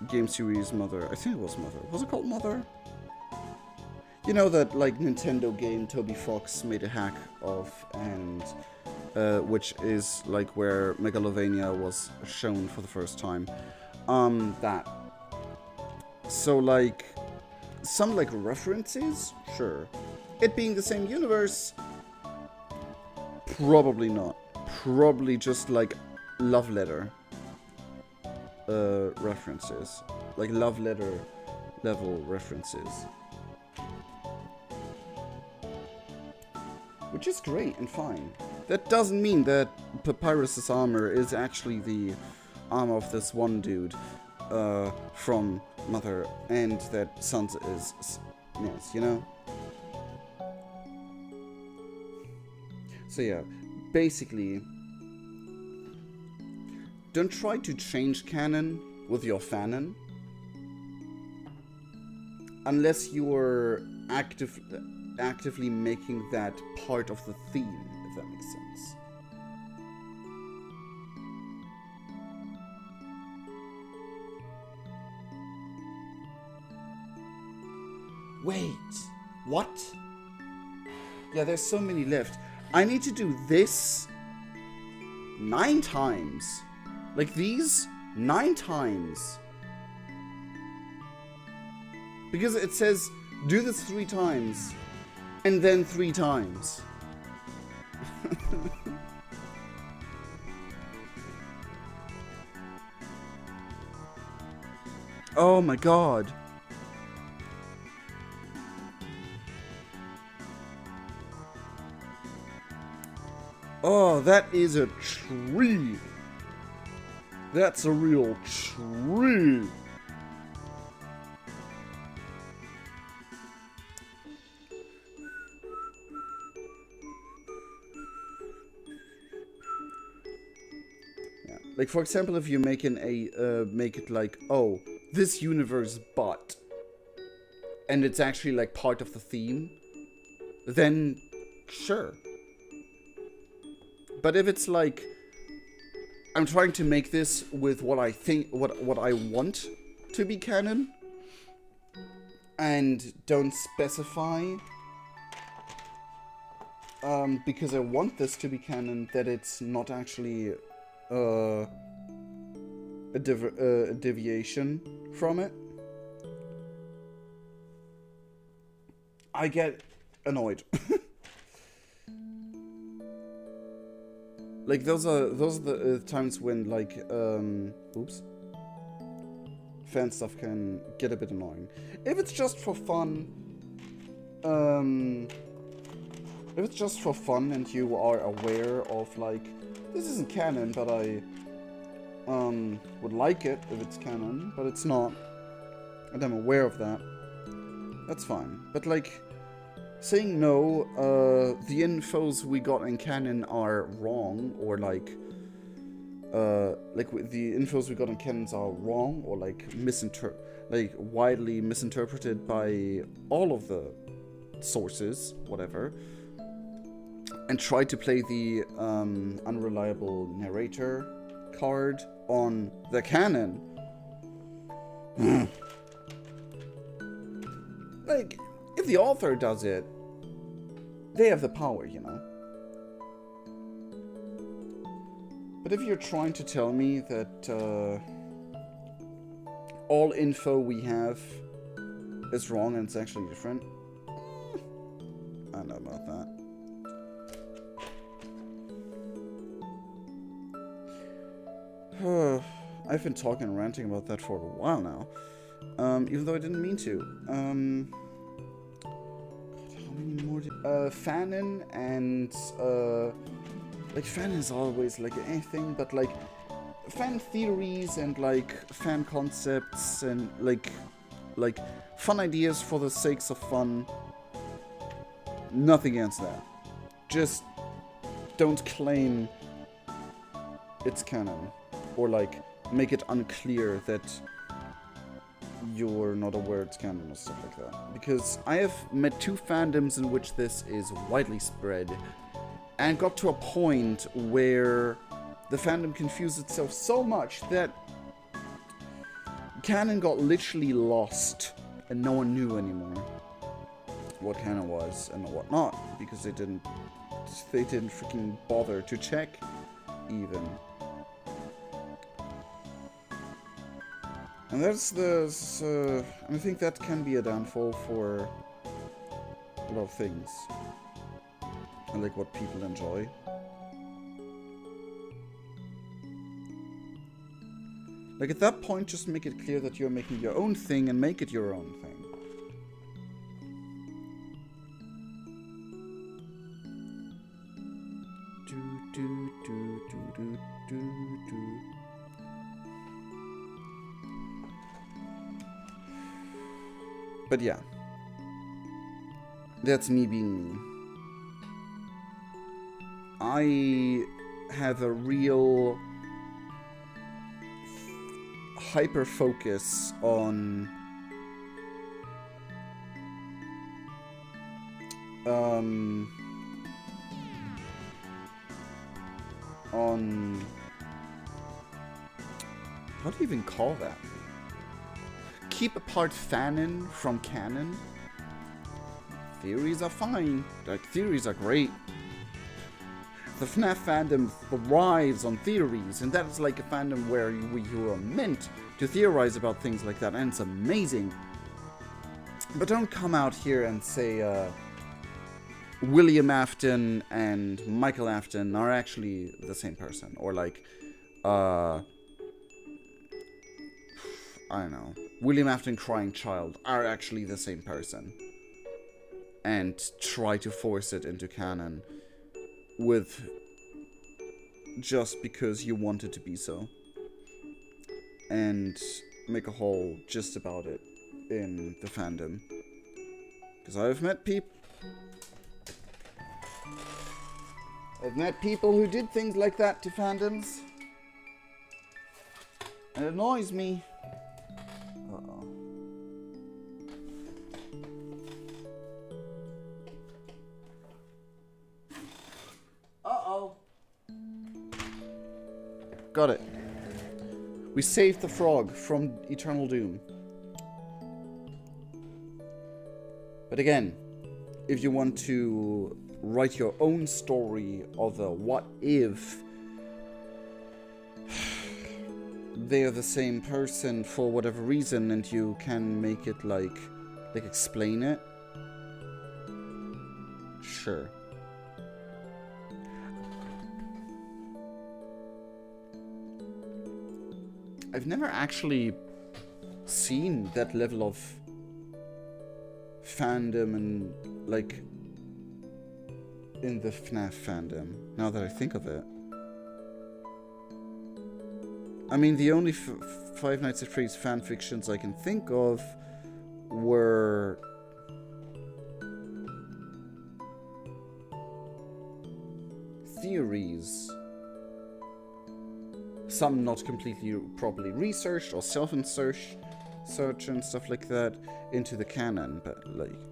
game series Mother. I think it was Mother. Was it called Mother? You know that, like, Nintendo game Toby Fox made a hack of, and which is like where Megalovania was shown for the first time. That. So, like, some, like, references? Sure. It being the same universe? Probably not. Probably just, like, love letter references. Like, love letter level references. Which is great and fine. That doesn't mean that Papyrus's armor is actually the armor of this one dude from Mother, and that Sans is Ness, you know? So yeah, basically, don't try to change canon with your fanon unless you're actively making that part of the theme, if that makes sense. Wait, what? Yeah, there's so many left. I need to do this 9 times. Like these 9 times. Because it says do this 3 times. And then 3 times. Oh my god. Oh, that is a tree. That's a real tree. Like, for example, if you make make it like, oh, this universe but, and it's actually like part of the theme, then sure. But if it's like, I'm trying to make this with what I think, what I want to be canon, and don't specify, because I want this to be canon, that it's not actually a deviation from it, I get annoyed. Like, those are the times when, like, oops, fan stuff can get a bit annoying. If it's just for fun, and you are aware of, like, this isn't canon, but I would like it if it's canon, but it's not, and I'm aware of that, that's fine. But, like, saying no, the infos we got in canon are wrong, or like the infos we got in canons are wrong, or like widely misinterpreted by all of the sources, whatever, and try to play the unreliable narrator card on the canon. Like, if the author does it, they have the power, you know. But if you're trying to tell me that all info we have is wrong and it's actually different, I don't know about that. I've been talking and ranting about that for a while now, even though I didn't mean to. How many more? Fanon and like fan is always like anything, but like fan theories and like fan concepts and like fun ideas for the sakes of fun. Nothing against that. Just don't claim it's canon, or like make it unclear that you're not aware it's canon or stuff like that. Because I have met 2 fandoms in which this is widely spread, and got to a point where the fandom confused itself so much that canon got literally lost, and no one knew anymore what canon was and what not, because they didn't freaking bother to check even. And that's and I think that can be a downfall for a lot of things. And like what people enjoy. Like at that point, just make it clear that you're making your own thing and make it your own thing. But yeah, that's me being me. I have a real hyper focus on how do you even call that? Keep apart fanon from canon. Theories are fine. Like, theories are great. The FNAF fandom thrives on theories, and that is like a fandom where you are meant to theorize about things like that, and it's amazing. But don't come out here and say William Afton and Michael Afton are actually the same person, or like I don't know, William Afton Crying Child are actually the same person, and try to force it into canon with just because you want it to be so, and make a whole gist about it in the fandom. Because I've met people who did things like that to fandoms, and it annoys me. Uh-oh. Uh-oh. Got it. We saved the frog from eternal doom. But again, if you want to write your own story of a what if they're the same person for whatever reason, and you can make it like explain it, sure. I've never actually seen that level of fandom and like in the FNAF fandom, now that I think of it. I mean, the only Five Nights at Freddy's fanfictions I can think of were theories. Some not completely properly researched, or self-insert search and stuff like that into the canon, but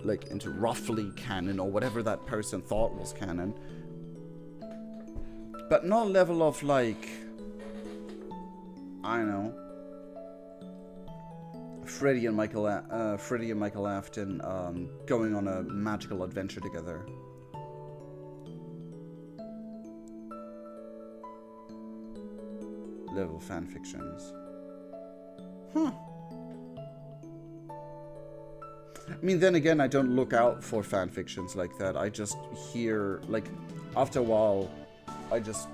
like into roughly canon, or whatever that person thought was canon. But not a level of like, I don't know, Freddy and Michael Afton going on a magical adventure together. level fanfictions. Huh. I mean, then again, I don't look out for fanfictions like that. I just hear, like, after a while, I just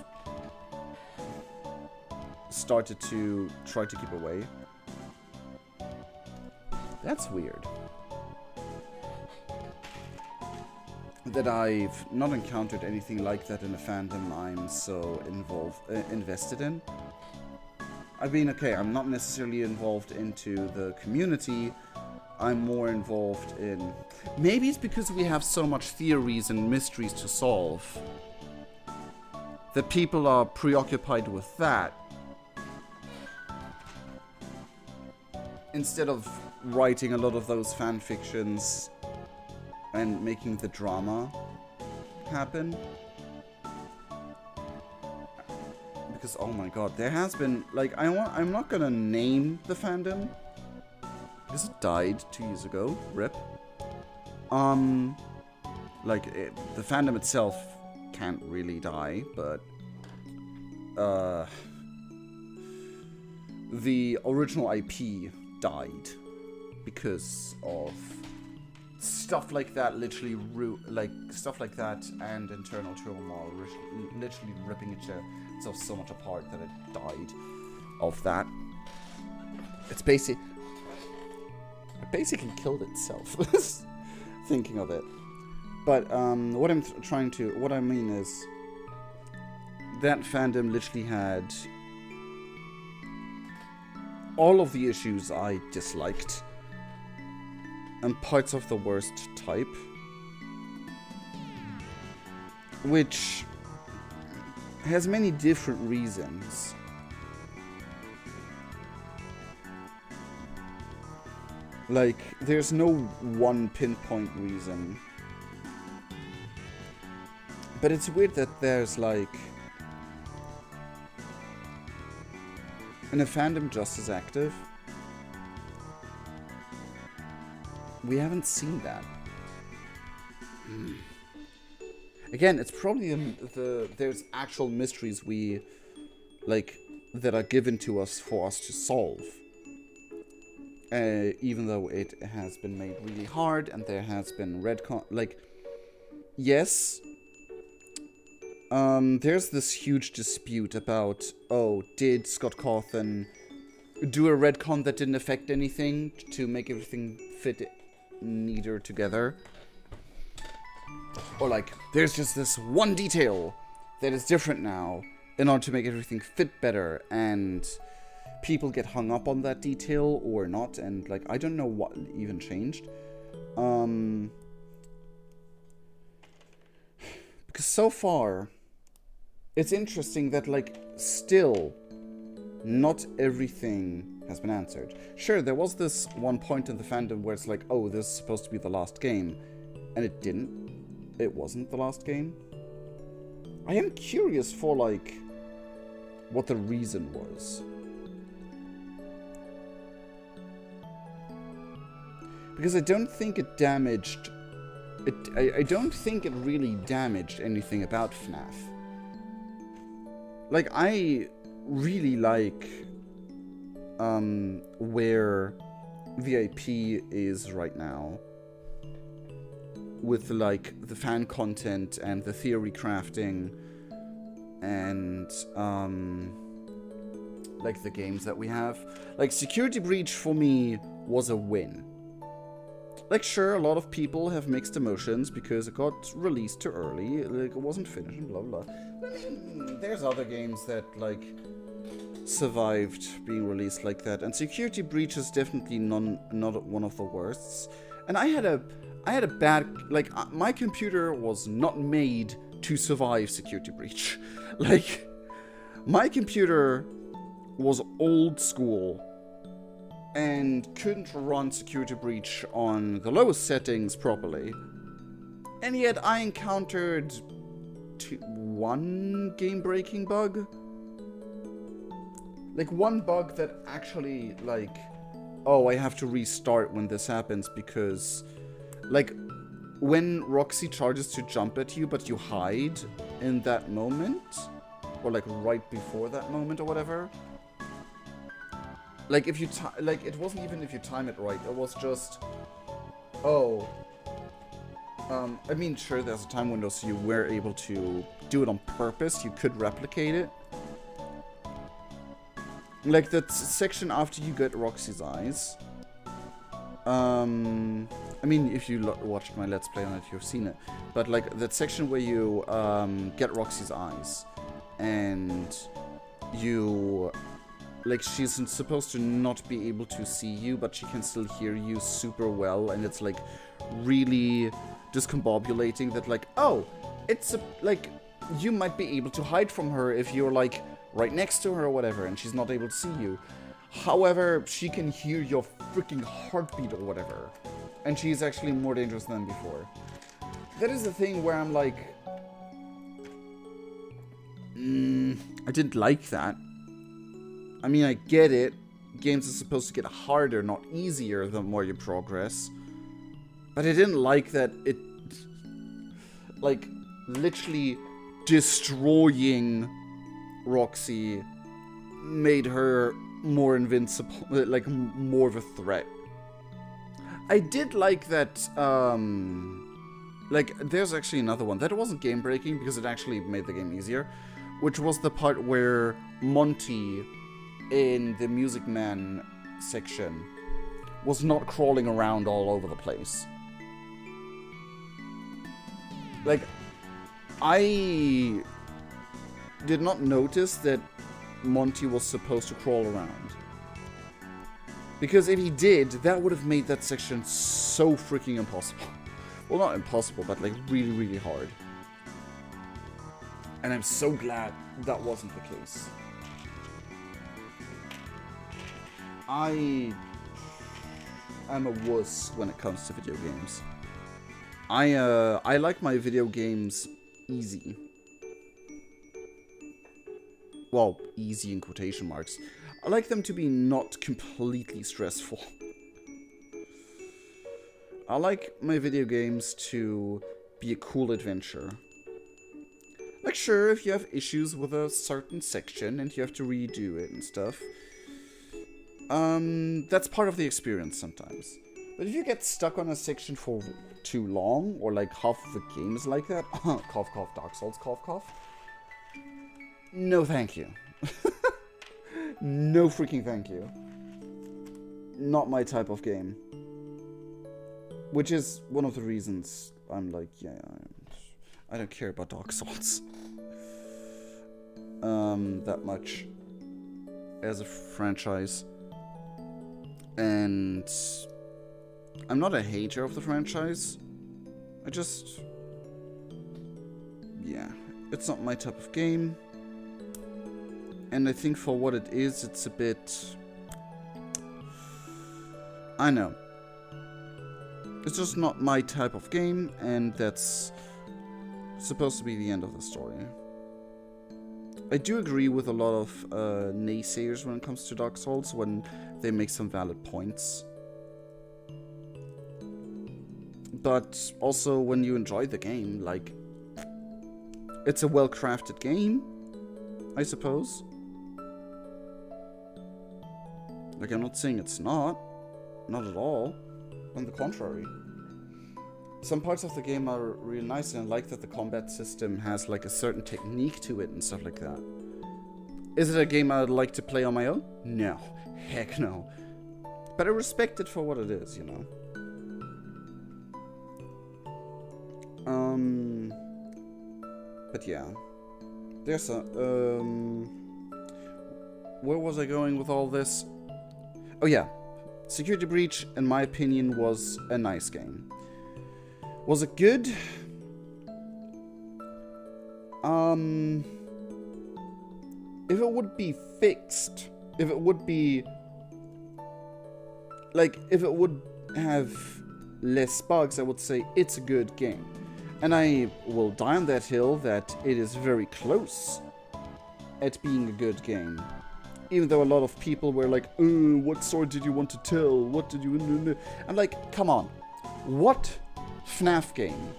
started to try to keep away. That's weird. That I've not encountered anything like that in a fandom I'm so invested in. I mean, okay, I'm not necessarily involved into the community. I'm more involved in... Maybe it's because we have so much theories and mysteries to solve that people are preoccupied with that instead of writing a lot of those fan fictions and making the drama happen. Because, oh my god, there has been, like, I'm not gonna name the fandom, because it died 2 years ago, rip. The fandom itself can't really die, but, the original IP died because of stuff like that, literally, stuff like that and internal turmoil, literally ripping itself so much apart that it died of that. It basically killed itself, thinking of it. But what I mean is, that fandom literally had all of the issues I disliked, and parts of the worst type, which has many different reasons. Like, there's no one pinpoint reason. But it's weird that there's, like, in a fandom just as active, we haven't seen that. Again, it's probably there's actual mysteries that are given to us for us to solve. Even though it has been made really hard and there has been retcon, yes, there's this huge dispute about, did Scott Cawthon do a retcon that didn't affect anything to make everything fit neater together? Or there's just this one detail that is different now in order to make everything fit better, and people get hung up on that detail or not, and I don't know what even changed. Because so far, it's interesting that still not everything has been answered. Sure, there was this one point in the fandom where it's oh, this is supposed to be the last game, and it didn't. It wasn't the last game. I am curious for what the reason was. Because I don't think it damaged it. I don't think it really damaged anything about FNAF. I really like where VIP is right now, with the fan content and the theory crafting and the games that we have. Security Breach for me was a win. Sure, a lot of people have mixed emotions because it got released too early, it wasn't finished and blah blah. I mean, there's other games that survived being released like that, and Security Breach is definitely not one of the worsts. And I had a bad, my computer was not made to survive Security Breach. My computer was old school and couldn't run Security Breach on the lowest settings properly. And yet I encountered one game-breaking bug. One bug that actually, oh, I have to restart when this happens because, when Roxy charges to jump at you, but you hide in that moment, or right before that moment or whatever, Like, if you like, it wasn't even if you time it right. It was just, oh, I mean, sure, there's a time window, so you were able to do it on purpose. You could replicate it. Like, that section after you get Roxy's eyes. I mean, if you watched my Let's Play on it, you've seen it. But, like, that section where you get Roxy's eyes, and you... Like, she's supposed to not be able to see you, but she can still hear you super well, and it's, like, really discombobulating that, like, oh, it's, like, you might be able to hide from her if you're, like, right next to her or whatever, and she's not able to see you. However, she can hear your freaking heartbeat or whatever, and she's actually more dangerous than before. That is the thing where I'm like, I didn't like that. I mean, I get it. Games are supposed to get harder, not easier, the more you progress. But I didn't like that it, like, literally destroying Roxy made her more invincible, like, more of a threat. I did like that, like, there's actually another one. That wasn't game-breaking because it actually made the game easier, which was the part where Monty, in the Music Man section, was not crawling around all over the place. Like, I did not notice that Monty was supposed to crawl around. Because if he did, that would have made that section so freaking impossible. Well, not impossible, but like really, really hard. And I'm so glad that wasn't the case. I am a wuss when it comes to video games. I like my video games easy. Well, easy in quotation marks. I like them to be not completely stressful. I like my video games to be a cool adventure. Like, sure, if you have issues with a certain section and you have to redo it and stuff, that's part of the experience sometimes. But if you get stuck on a section for too long, or like half of the game is like that, cough cough, Dark Souls, cough cough, no thank you. No freaking thank you. Not my type of game. Which is one of the reasons I'm like, yeah, I don't care about Dark Souls that much as a franchise. And I'm not a hater of the franchise. I just, yeah, it's not my type of game. And I think for what it is, it's a bit, I know. It's just not my type of game, and that's supposed to be the end of the story. I do agree with a lot of naysayers when it comes to Dark Souls, when they make some valid points. But also when you enjoy the game, like, it's a well-crafted game, I suppose. Like, I'm not saying it's not at all. On the contrary. Some parts of the game are really nice, and I like that the combat system has like a certain technique to it and stuff like that. Is it a game I'd like to play on my own? No. Heck no. But I respect it for what it is, you know. But yeah. There's a, where was I going with all this? Oh yeah. Security Breach, in my opinion, was a nice game. Was it good? If it would be fixed, if it would be, like, if it would have less bugs, I would say it's a good game. And I will die on that hill that it is very close at being a good game. Even though a lot of people were like, oh, what story did you want to tell? What did you... I'm like, come on. What FNAF game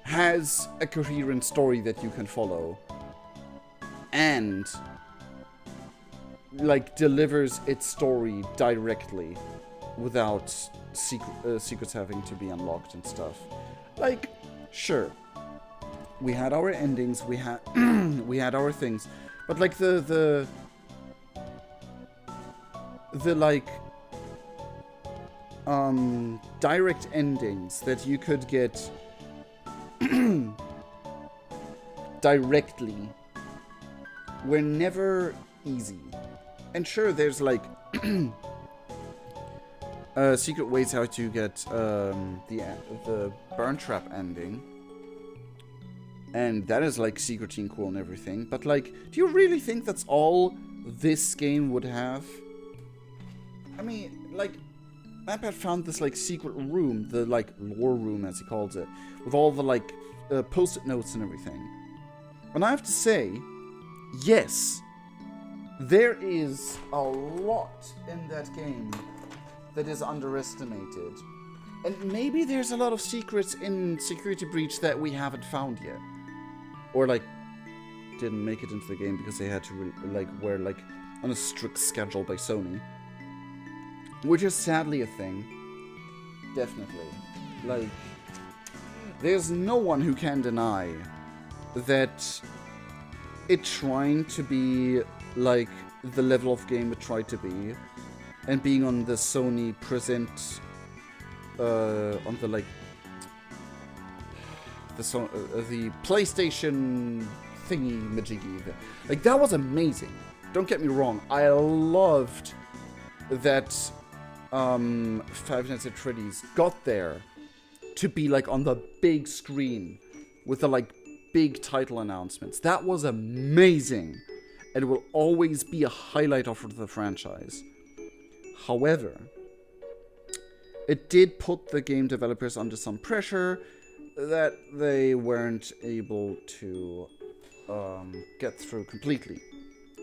has a coherent story that you can follow and like, delivers its story directly without secrets having to be unlocked and stuff. Like, sure, we had our endings, we had we had our things, but like the like direct endings that you could get directly were never easy. And sure, there's like secret ways how to get the burn trap ending, and that is like secret and cool and everything. But like, do you really think that's all this game would have? I mean, like, Matt found this like secret room, the like lore room as he calls it, with all the like post-it notes and everything. And I have to say, yes, there is a lot in that game that is underestimated. And maybe there's a lot of secrets in Security Breach that we haven't found yet. Or like, didn't make it into the game because they had to like were like on a strict schedule by Sony. Which is sadly a thing. Definitely. Like, there's no one who can deny that it trying to be like the level of game it tried to be, and being on the Sony present, on the like the PlayStation thingy majiggy, like that was amazing. Don't get me wrong, I loved that Five Nights at Freddy's got there to be like on the big screen with the like big title announcements. That was amazing. It will always be a highlight of the franchise. However, it did put the game developers under some pressure that they weren't able to get through completely.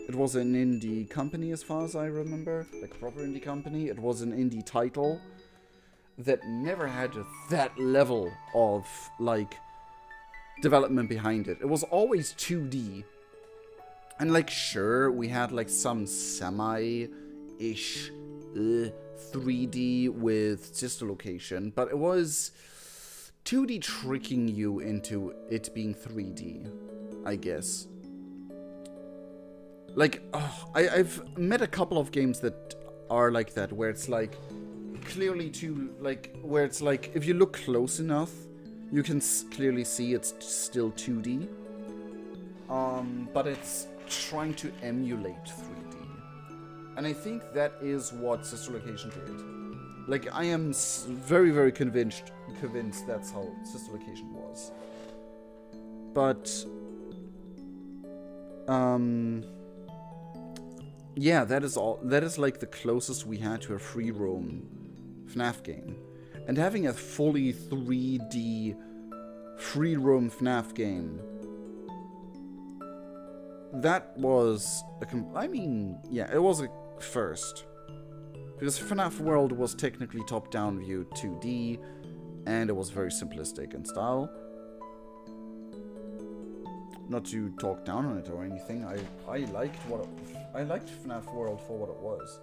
It was an indie company as far as I remember, like a proper indie company. It was an indie title that never had that level of like development behind it. It was always 2D. And like, sure, we had like some semi-ish 3D with sister location, but it was 2D tricking you into it being 3D, I guess. Like, I've met a couple of games that are like that, where it's like clearly where it's like, if you look close enough, you can clearly see it's still 2D. But it's trying to emulate 3D. And I think that is what Sister Location did. Like, I am very, very convinced that's how Sister Location was. But, yeah, that is like the closest we had to a free roam FNAF game. And having a fully 3D free roam FNAF game, that was it was a first. Because FNAF World was technically top-down view 2D, and it was very simplistic in style. Not to talk down on it or anything, I liked FNAF World for what it was.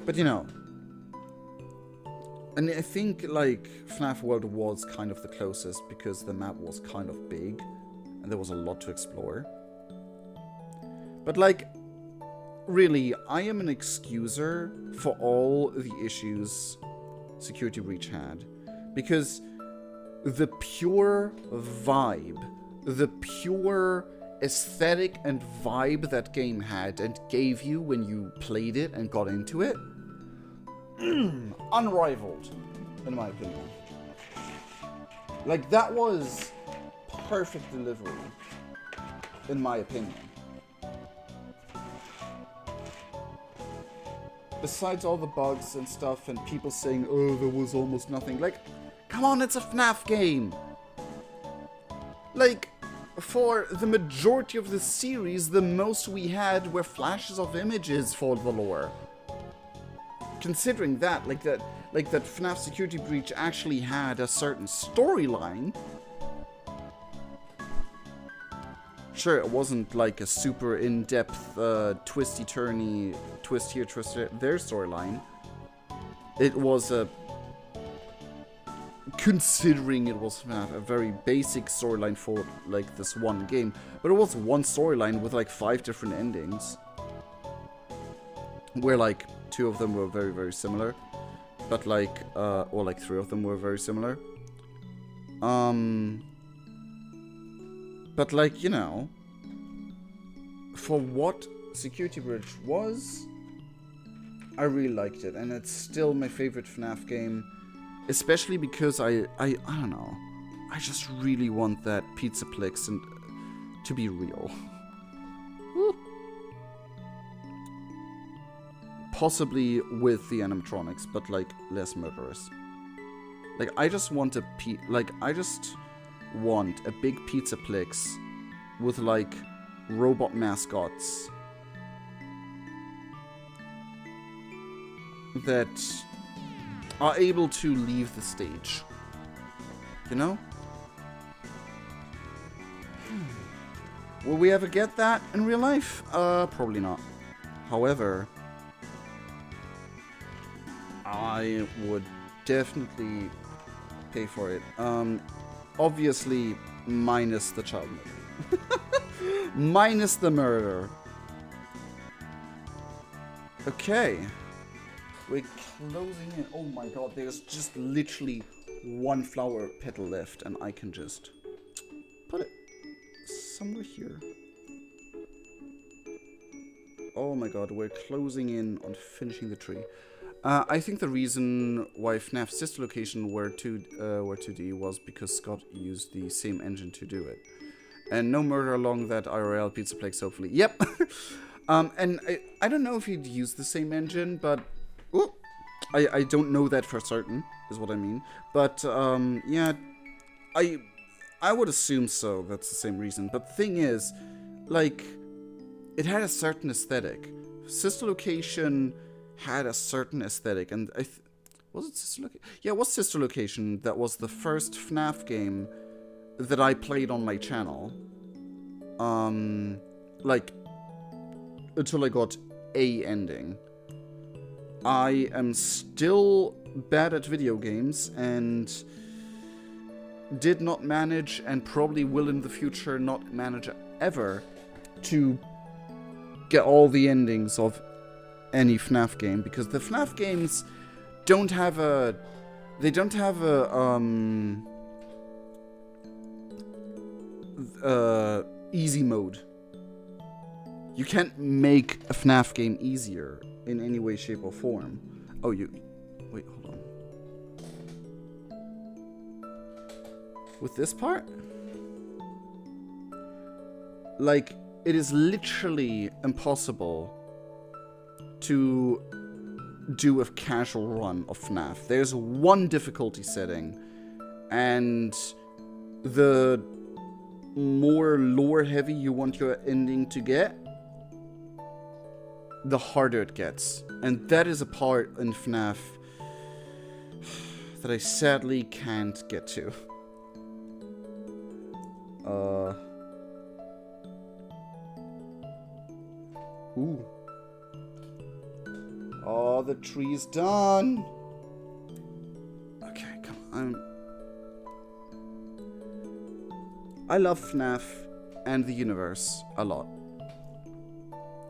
But you know, and I think like FNAF World was kind of the closest because the map was kind of big and there was a lot to explore. But like, really, I am an excuser for all the issues Security Breach had, because the pure vibe, the pure aesthetic and vibe that game had and gave you when you played it and got into it, unrivaled, in my opinion. Like, that was perfect delivery, in my opinion. Besides all the bugs and stuff and people saying, oh, there was almost nothing. Like, come on, it's a FNAF game. Like, for the majority of the series, the most we had were flashes of images for the lore. Considering that, like that FNAF Security Breach actually had a certain storyline. Sure, it wasn't like a super in-depth, twisty-turny, twist here, twist there storyline. It was a... Considering it was FNAF, a very basic storyline for, like, this one game. But it was one storyline with, like, 5 different endings. Where, like, 2 of them were very, very similar. But, like, or, like, 3 of them were very similar. But, like, you know... For what Security Bridge was... I really liked it. And it's still my favorite FNAF game. Especially because I don't know. I just really want that Pizzaplex and to be real. Woo. Possibly with the animatronics, but like less murderous. Like I just want a big Pizzaplex with like robot mascots that are able to leave the stage. You know? Will we ever get that in real life? Probably not. However, I would definitely pay for it. Obviously, minus the child murder. Minus the murder. Okay. We're closing in. Oh my god, there's just literally one flower petal left, and I can just put it somewhere here. Oh my god, we're closing in on finishing the tree. I think the reason why FNAF's sister location were 2D was because Scott used the same engine to do it. And no murder along that IRL Pizzaplex, hopefully. Yep! And I don't know if he'd use the same engine, but... Ooh, I don't know that for certain, is what I mean. But, yeah, I would assume so, that's the same reason. But the thing is, like, it had a certain aesthetic. Sister Location had a certain aesthetic, and was it Sister Location? Yeah, it was Sister Location that was the first FNAF game that I played on my channel. Like, until I got a ending. I am still bad at video games and did not manage, and probably will in the future not manage ever, to get all the endings of any FNAF game, because the FNAF games don't have a... They don't have a, easy mode. You can't make a FNAF game easier in any way, shape, or form. Oh, wait, hold on. With this part? Like, it is literally impossible to do a casual run of FNAF. There's one difficulty setting, and the more lore heavy you want your ending to get, the harder it gets. And that is a part in FNAF that I sadly can't get to. Ooh. Oh, the tree's done. Okay, come on. I love FNAF and the universe a lot.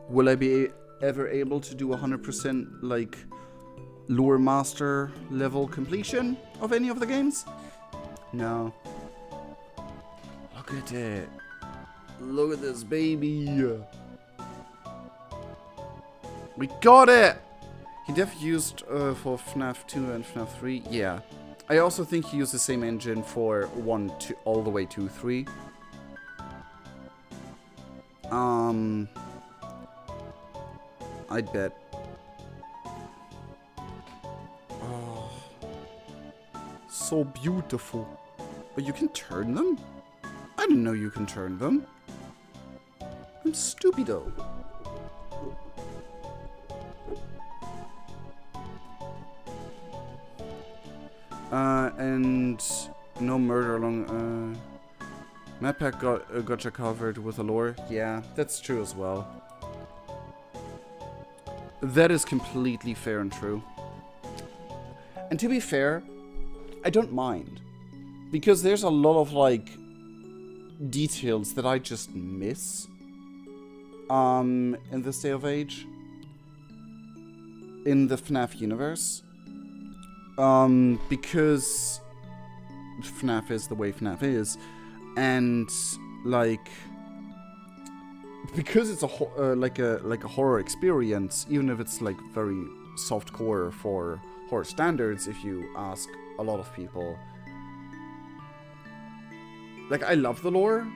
Will I be ever able to do 100% like lore master level completion of any of the games? No. Look at it. Look at this baby. We got it! He definitely used for FNAF 2 and FNAF 3. Yeah. I also think he used the same engine for 1, 2, all the way to 3. I'd bet. Oh. So beautiful. But you can turn them? I didn't know you can turn them. I'm stupido. And no murder along, Map Pack got you covered with the lore. Yeah, that's true as well. That is completely fair and true. And to be fair, I don't mind. Because there's a lot of, like, details that I just miss. In this day of age. In the FNAF universe. Because FNAF is the way FNAF is. And, like... because it's a like a horror experience, even if it's like very softcore for horror standards, if you ask a lot of people. Like, I love the lore,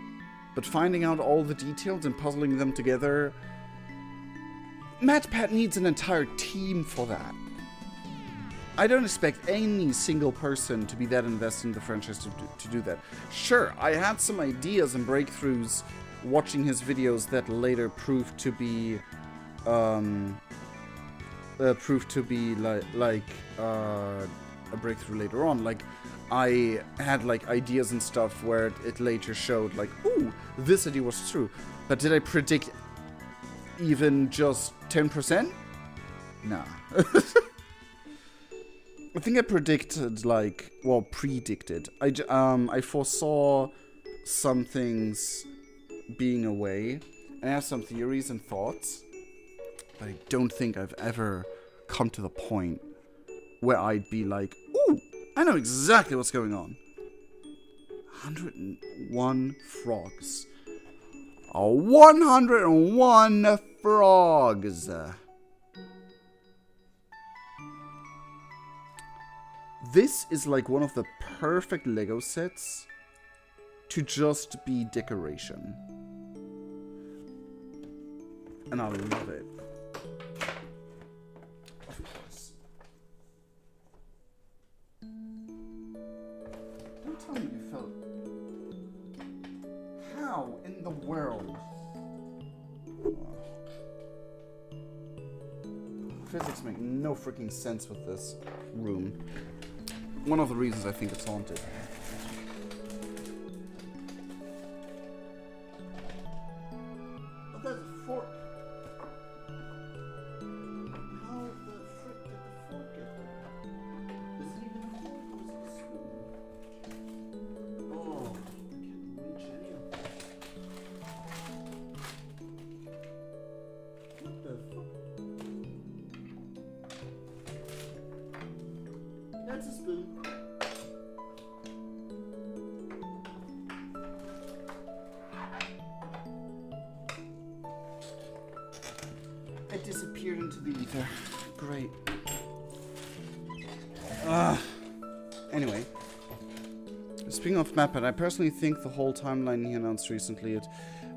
but finding out all the details and puzzling them together, MatPat needs an entire team for that. I don't expect any single person to be that invested in the franchise to do that. Sure, I had some ideas and breakthroughs watching his videos that later proved to be a breakthrough later on. Like, I had like ideas and stuff where it later showed like, ooh, this idea was true. But did I predict even just 10%? Nah. I think I predicted, like, well, predicted. I foresaw some things being away, and I have some theories and thoughts, but I don't think I've ever come to the point where I'd be like, ooh, I know exactly what's going on. 101 frogs. 101 frogs. This is like one of the perfect Lego sets to just be decoration. And I love it. Of course. Don't tell me you felt... How in the world? Physics make no freaking sense with this room. One of the reasons I think it's haunted. Oh, there's a fork. How the frick did the fork get there? Is it even a fork or is it a spoon? Oh, I can't reach any of it. What the fuck? That's a spoon. It disappeared into the ether. Great. Anyway. Speaking of MapPad, I personally think the whole timeline he announced recently, it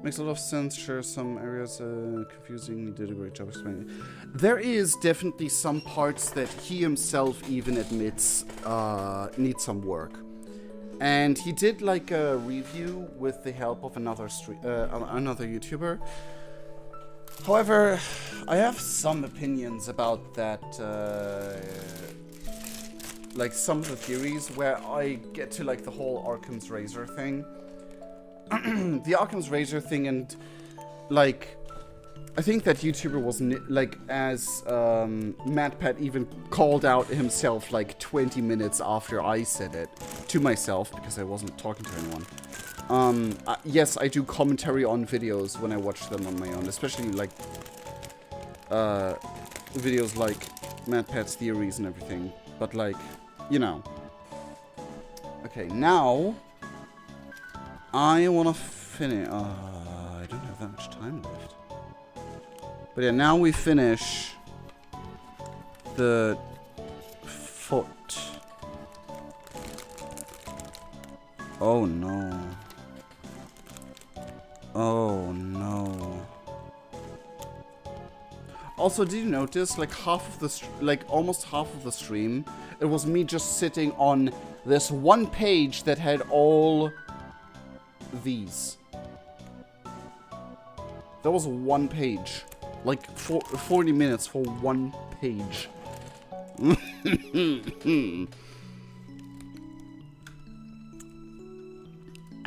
makes a lot of sense. Sure, some areas confusing. He did a great job explaining it. There is definitely some parts that he himself even admits need some work. And he did like a review with the help of another YouTuber. However, I have some opinions about that, like some of the theories where I get to like the whole Occam's Razor thing. The Occam's Razor thing, and like, I think that YouTuber was like, as MatPat even called out himself like 20 minutes after I said it to myself because I wasn't talking to anyone. Yes, I do commentary on videos when I watch them on my own, especially like videos like MatPat's theories and everything. But like, you know. Okay, now I want to finish. I don't have that much time left. But yeah, now we finish the foot. Oh no. Oh no. Also, did you notice, like half of the almost half of the stream, it was me just sitting on this one page that had all these. That was one page. Like 40 minutes for one page.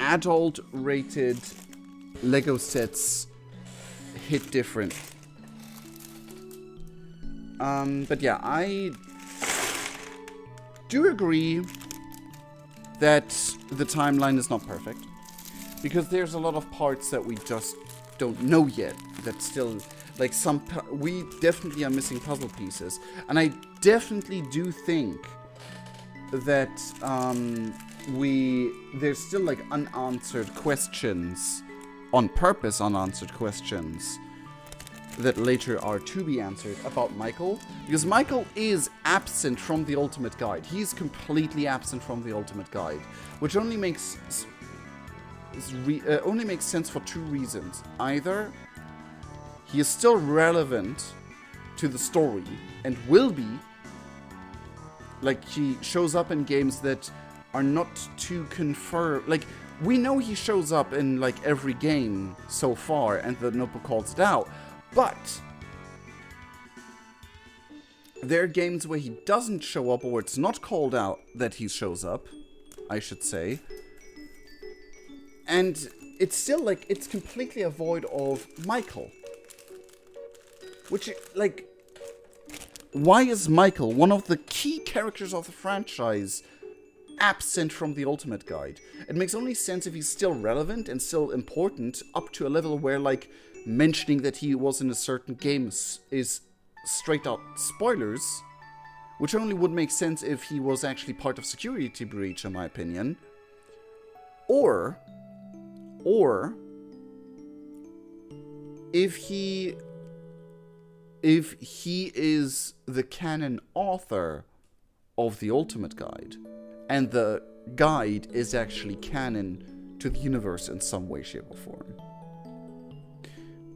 adult-rated Lego sets hit different. But yeah, I do agree that the timeline is not perfect. Because there's a lot of parts that we just don't know yet. That still, like we definitely are missing puzzle pieces. And I definitely do think that there's still like unanswered questions, on purpose unanswered questions, that later are to be answered about Michael. Because Michael is absent from the Ultimate Guide. He's completely absent from the Ultimate Guide. Which only makes sense for two reasons. Either he is still relevant to the story and will be, like he shows up in games that are not too confirmed. Like, we know he shows up in like every game so far, and the notebook calls it out. But there are games where he doesn't show up, or it's not called out that he shows up, I should say. And it's still, like, it's completely a void of Michael. Which, like, why is Michael, one of the key characters of the franchise, absent from the Ultimate Guide? It makes only sense if he's still relevant and still important, up to a level where, like, mentioning that he was in a certain game is straight out spoilers. Which only would make sense if he was actually part of Security Breach, in my opinion. Or if he is the canon author of the Ultimate Guide, and the guide is actually canon to the universe in some way, shape, or form.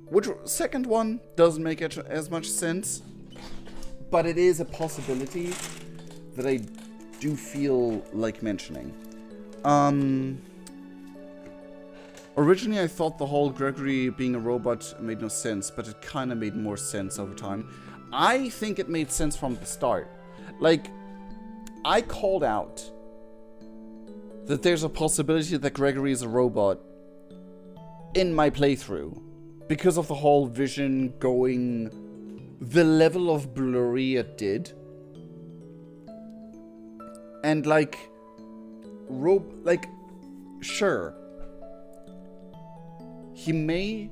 Which second one doesn't make as much sense, but it is a possibility that I do feel like mentioning. Originally, I thought the whole Gregory being a robot made no sense, but it kind of made more sense over time. I think it made sense from the start. Like, I called out that there's a possibility that Gregory is a robot in my playthrough because of the whole vision going the level of blurry it did. And, like, sure. He may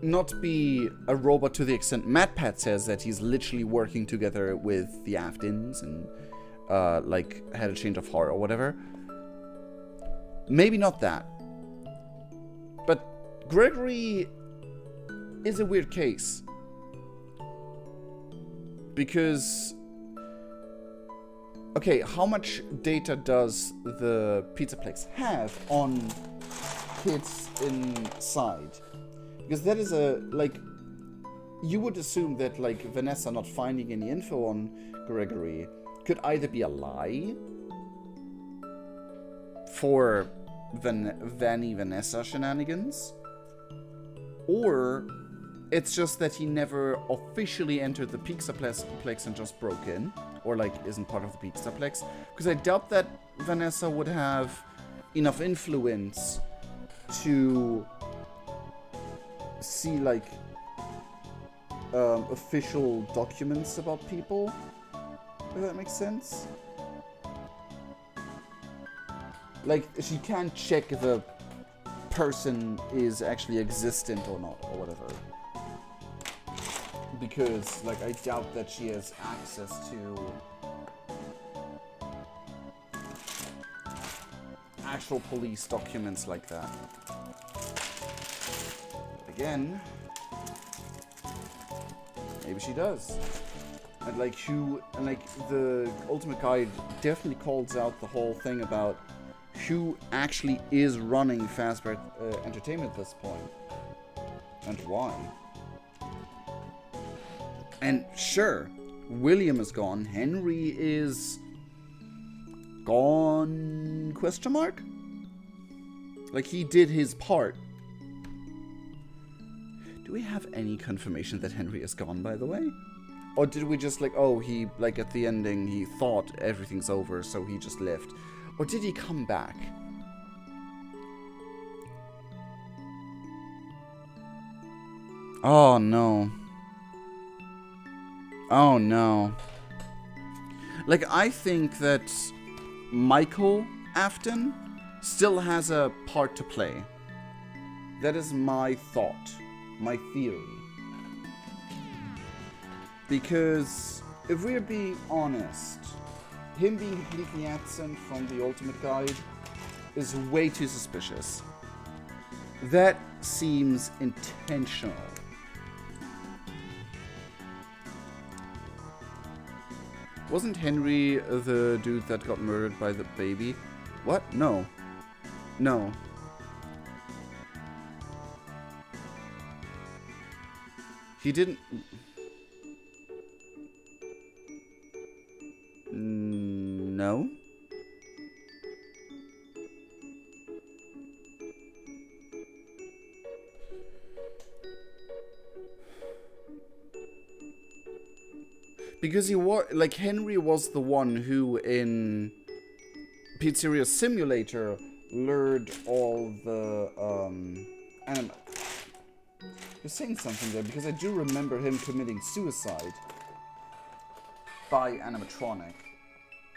not be a robot to the extent MatPat says, that he's literally working together with the Aftins and, like, had a change of heart or whatever. Maybe not that. But Gregory is a weird case. Because, okay, how much data does the Pizzaplex have on kids inside? Because that is you would assume that, like, Vanessa not finding any info on Gregory could either be a lie for Vanessa shenanigans, or it's just that he never officially entered the Pizzaplex and just broke in, or, like, isn't part of the Pizzaplex. Because I doubt that Vanessa would have enough influence to see, like, official documents about people, if that makes sense. Like, she can't check if a person is actually existent or not, or whatever. Because, like, I doubt that she has access to actual police documents like that. But again, maybe she does. And, like, the Ultimate Guide definitely calls out the whole thing about who actually is running Fazbear Entertainment at this point. And why. And sure, William is gone. Henry is gone? Question mark? Like, he did his part. Do we have any confirmation that Henry is gone, by the way? Or did we just, like, oh, he, like, at the ending, he thought everything's over, so he just left? Or did he come back? Oh no. Oh no. Like, I think that Michael Afton still has a part to play. That is my thought, my theory. Because if we're being honest, him being completely absent from the Ultimate Guide is way too suspicious. That seems intentional. Wasn't Henry the dude that got murdered by the baby? What? No. No. He didn't... No? Because he was... Like, Henry was the one who, in Pizzeria Simulator, lured all the, You're saying something there, because I do remember him committing suicide by animatronic.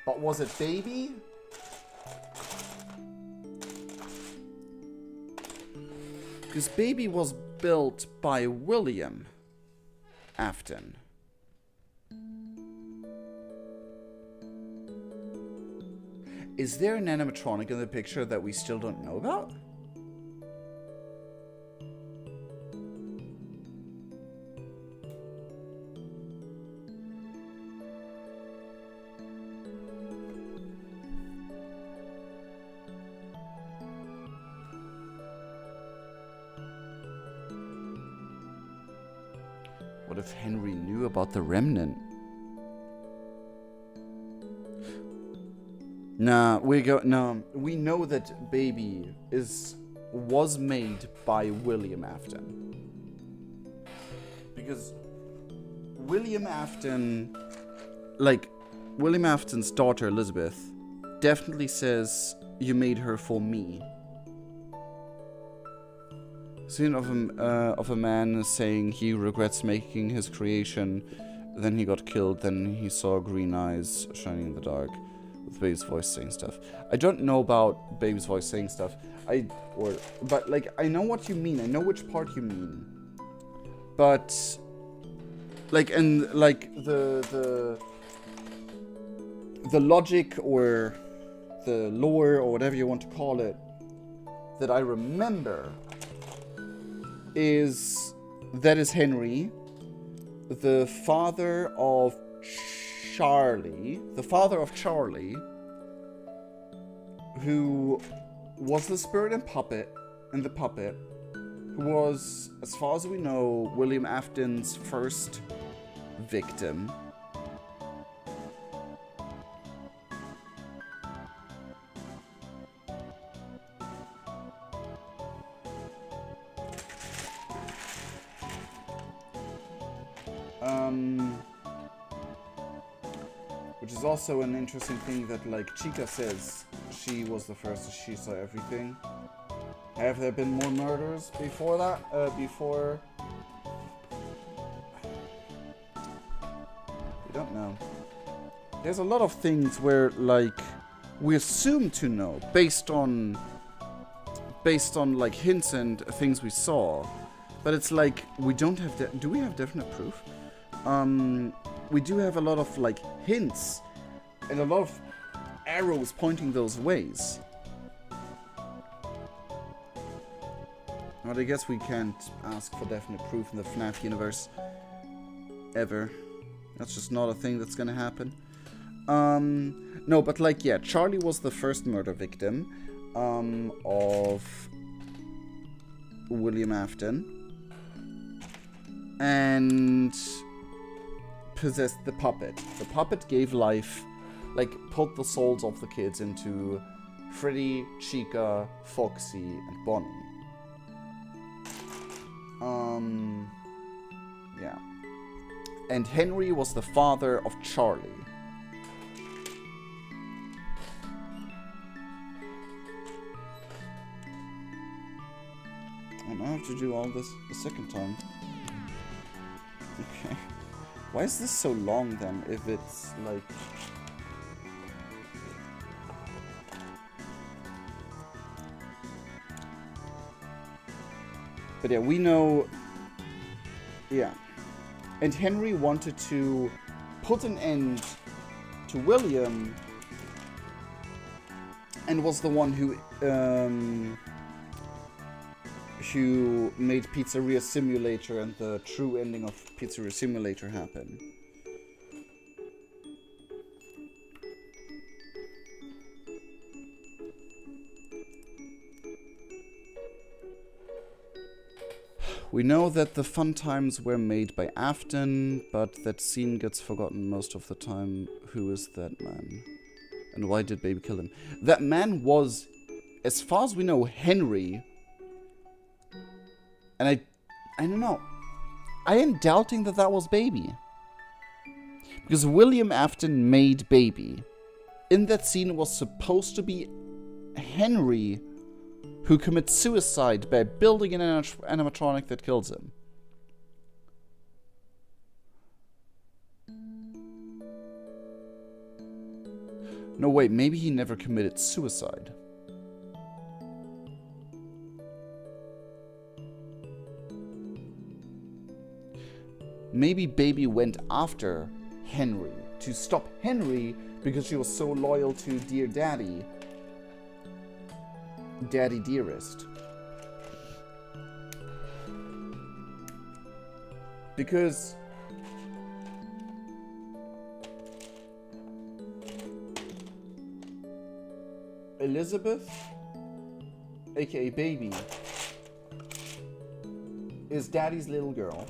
But was it Baby? Because Baby was built by William Afton. Is there an animatronic in the picture that we still don't know about? What if Henry knew about the remnant? Nah, we know that Baby was made by William Afton. Because William Afton, like, William Afton's daughter Elizabeth definitely says, "You made her for me." Scene of a man saying he regrets making his creation, then he got killed, then he saw green eyes shining in the dark. With Baby's voice saying stuff. I don't know about Baby's voice saying stuff. But like, I know what you mean. I know which part you mean. But like, and like the logic or the lore or whatever you want to call it that I remember is that is Henry, the father of Charlie, who was the spirit and the puppet, who was, as far as we know, William Afton's first victim. Which is also an interesting thing that, like, Chica says she was the first, she saw everything. Have there been more murders before that? We don't know. There's a lot of things where, like, we assume to know based on like hints and things we saw, but it's like we don't have. Do we have definite proof? We do have a lot of, like, hints and a lot of arrows pointing those ways. But I guess we can't ask for definite proof in the FNAF universe. Ever. That's just not a thing that's gonna happen. No, but, like, yeah, Charlie was the first murder victim of William Afton. And possessed the puppet. The puppet gave life, like, put the souls of the kids into Freddy, Chica, Foxy, and Bonnie. Yeah. And Henry was the father of Charlie. I might have to do all this a second time. Why is this so long then, if it's like... But yeah, we know... Yeah. And Henry wanted to put an end to William, and was the one who made Pizzeria Simulator and the true ending of Pizzeria Simulator happen. We know that the fun times were made by Afton, but that scene gets forgotten most of the time. Who is that man? And why did Baby kill him? That man was, as far as we know, Henry. And I don't know. I am doubting that that was Baby. Because William Afton made Baby. In that scene, it was supposed to be Henry who commits suicide by building an animatronic that kills him. No, wait, maybe he never committed suicide. Maybe Baby went after Henry to stop Henry because she was so loyal to Dear Daddy. Daddy Dearest. Because Elizabeth, aka Baby, is Daddy's little girl.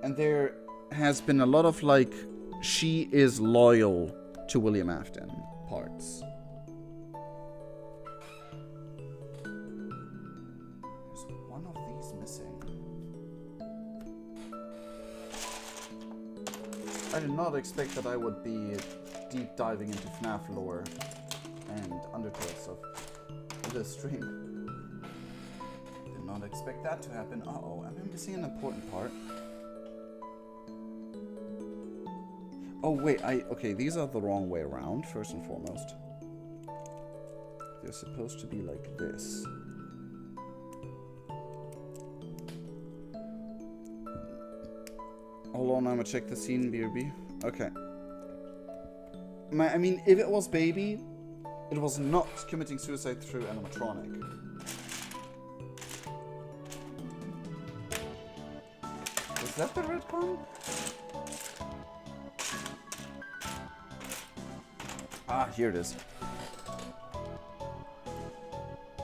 And there has been a lot of like, she is loyal to William Afton parts. There's one of these missing. I did not expect that I would be deep diving into FNAF lore and Undertale stuff in this stream. Did not expect that to happen. Uh-oh, am I missing an important part? Oh wait, okay, these are the wrong way around, first and foremost. They're supposed to be like this. Hold on, I'm gonna check the scene, BRB. Okay. I mean, if it was Baby, it was not committing suicide through animatronic. Is that the retcon? Ah, here it is.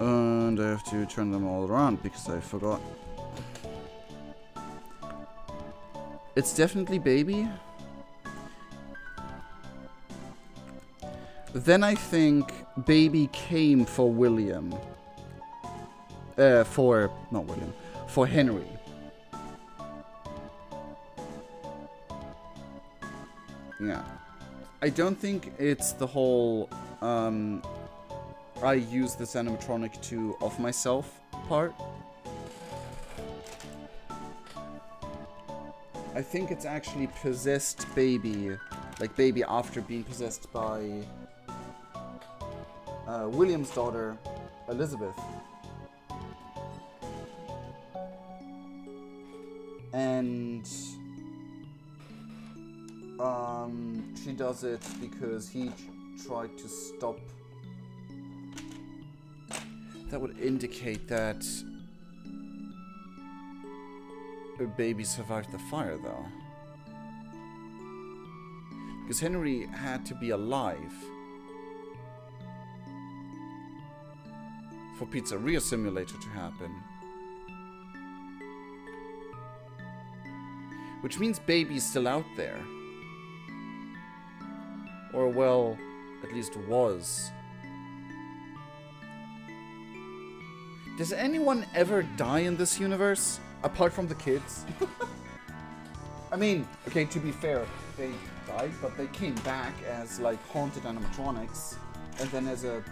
And I have to turn them all around because I forgot. It's definitely Baby. Then I think Baby came for William. For Henry. Yeah. I don't think it's the whole, I use this animatronic to off myself part. I think it's actually possessed Baby, like Baby after being possessed by William's daughter, Elizabeth. And she does it because he tried to stop. That would indicate that her Baby survived the fire, though. Because Henry had to be alive for Pizzeria Simulator to happen. Which means Baby's still out there. Or, well, at least was. Does anyone ever die in this universe? Apart from the kids? I mean, okay, to be fair, they died, but they came back as, like, haunted animatronics. And then as a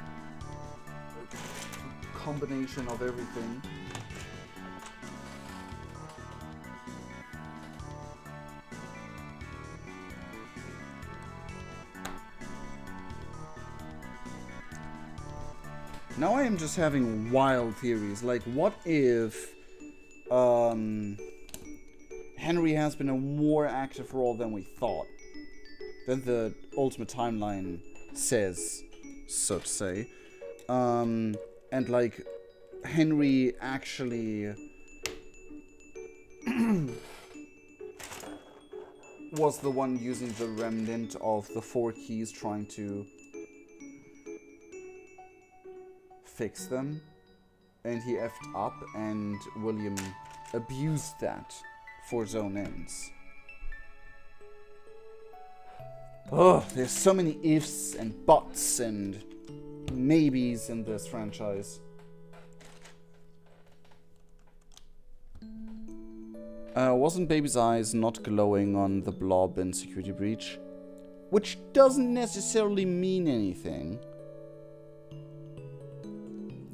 combination of everything. Now I am just having wild theories. Like, what if Henry has been a more active role than we thought? Than the Ultimate Timeline says, so to say. And like, Henry actually was the one using the remnant of the 4 keys trying to fix them, and he effed up, and William abused that for his own ends. Oh, there's so many ifs and buts and maybes in this franchise. Wasn't Baby's eyes not glowing on the blob in Security Breach? Which doesn't necessarily mean anything.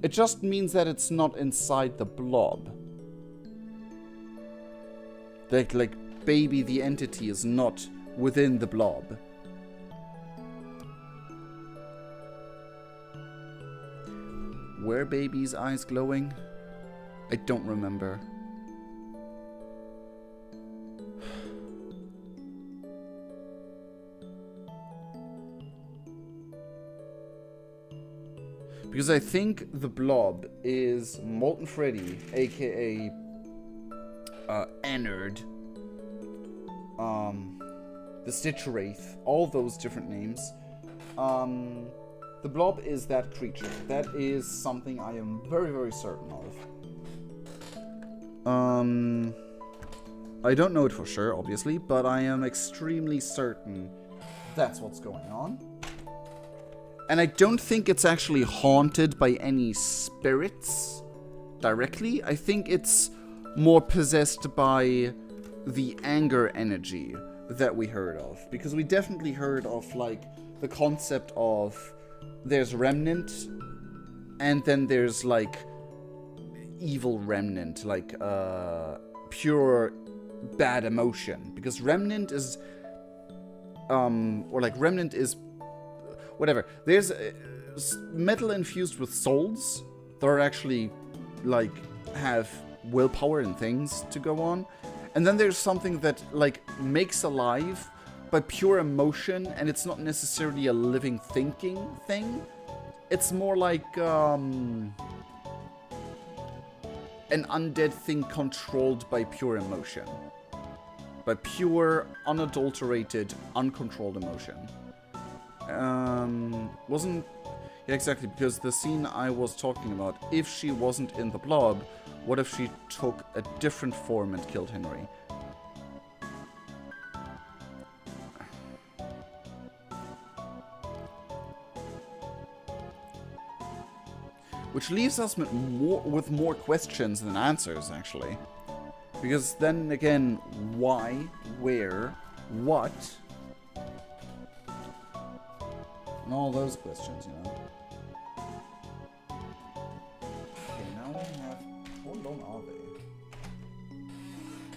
It just means that it's not inside the blob. Like Baby the entity is not within the blob. Were Baby's eyes glowing? I don't remember. Because I think the blob is Molten Freddy, aka Ennard, the Stitch Wraith, all those different names. The blob is that creature. That is something I am very, very certain of. I don't know it for sure, obviously, but I am extremely certain that's what's going on. And I don't think it's actually haunted by any spirits directly. I think it's more possessed by the anger energy that we heard of. Because we definitely heard of, like, the concept of there's remnant, and then there's, like, evil remnant, like, pure bad emotion. Because remnant is, remnant is whatever. There's metal infused with souls that are actually, like, have willpower and things to go on. And then there's something that, like, makes alive by pure emotion, and it's not necessarily a living thinking thing. It's more like, an undead thing controlled by pure emotion. By pure, unadulterated, uncontrolled emotion. Wasn't... Yeah, exactly, because the scene I was talking about, if she wasn't in the blob, what if she took a different form and killed Henry? Which leaves us with more questions than answers, actually. Because then again, why, where, what... and all those questions, you know. Okay, now we have... how long are they?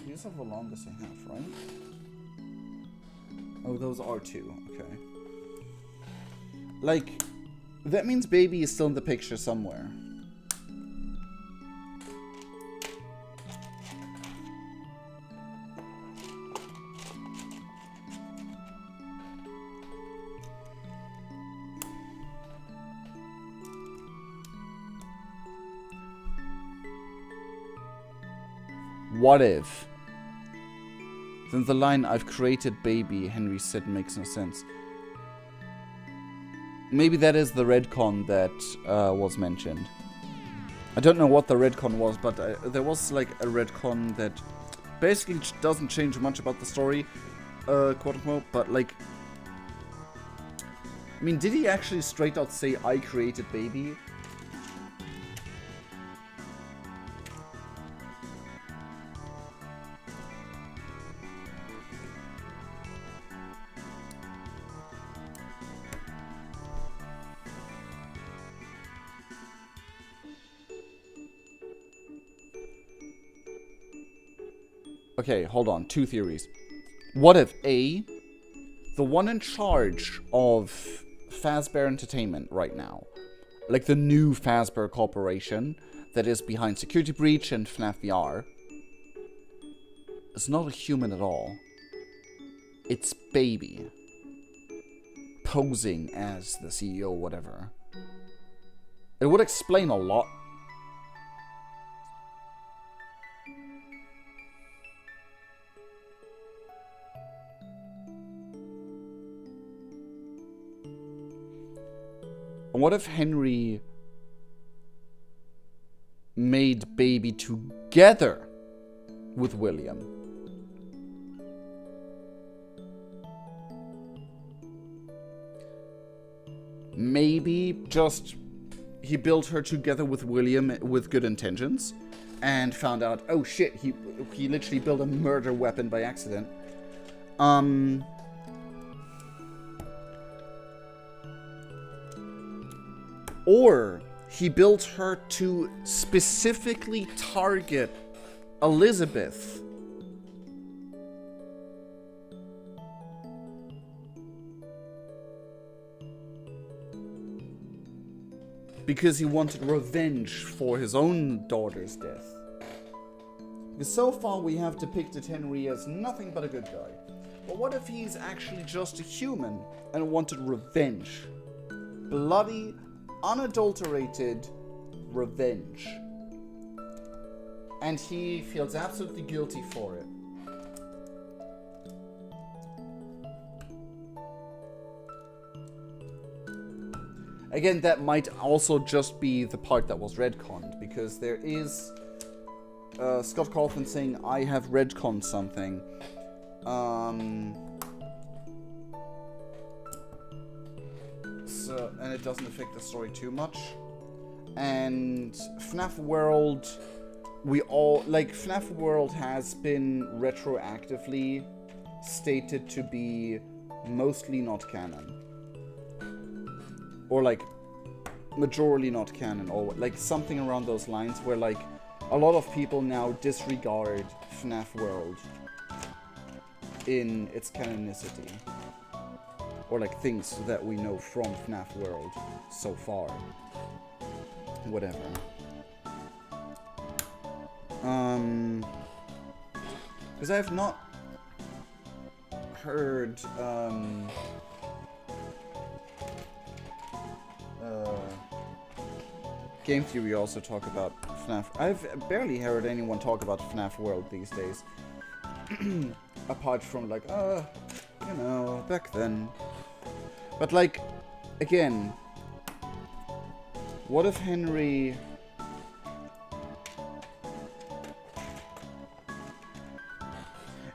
These are the longest I have, right? Oh, those are 2, okay. Like, that means Baby is still in the picture somewhere. What if? Then the line, "I've created Baby," Henry said, makes no sense. Maybe that is the redcon that was mentioned. I don't know what the redcon was, but there was like a redcon that basically doesn't change much about the story, quote unquote, but like... I mean, did he actually straight out say, "I created Baby"? Okay, hold on. 2 theories. What if A, the one in charge of Fazbear Entertainment right now, like the new Fazbear Corporation that is behind Security Breach and FNAF VR, is not a human at all. It's Baby. Posing as the CEO, whatever. It would explain a lot. What if Henry made Baby together with William? Maybe just he built her together with William with good intentions and found out, oh shit, he literally built a murder weapon by accident. Or he built her to specifically target Elizabeth. Because he wanted revenge for his own daughter's death. Because so far we have depicted Henry as nothing but a good guy. But what if he's actually just a human and wanted revenge? Bloody, unadulterated revenge. And he feels absolutely guilty for it. Again, that might also just be the part that was retconned, because there is Scott Cawthon saying, I have retconned something. And it doesn't affect the story too much. And FNAF World, FNAF World has been retroactively stated to be mostly not canon. Or majorly not canon, or something around those lines, where a lot of people now disregard FNAF World in its canonicity. Or things that we know from FNAF World so far. Whatever. Because I have not heard Game Theory also talk about FNAF. I've barely heard anyone talk about FNAF World these days. Apart from back then. But again, what if Henry...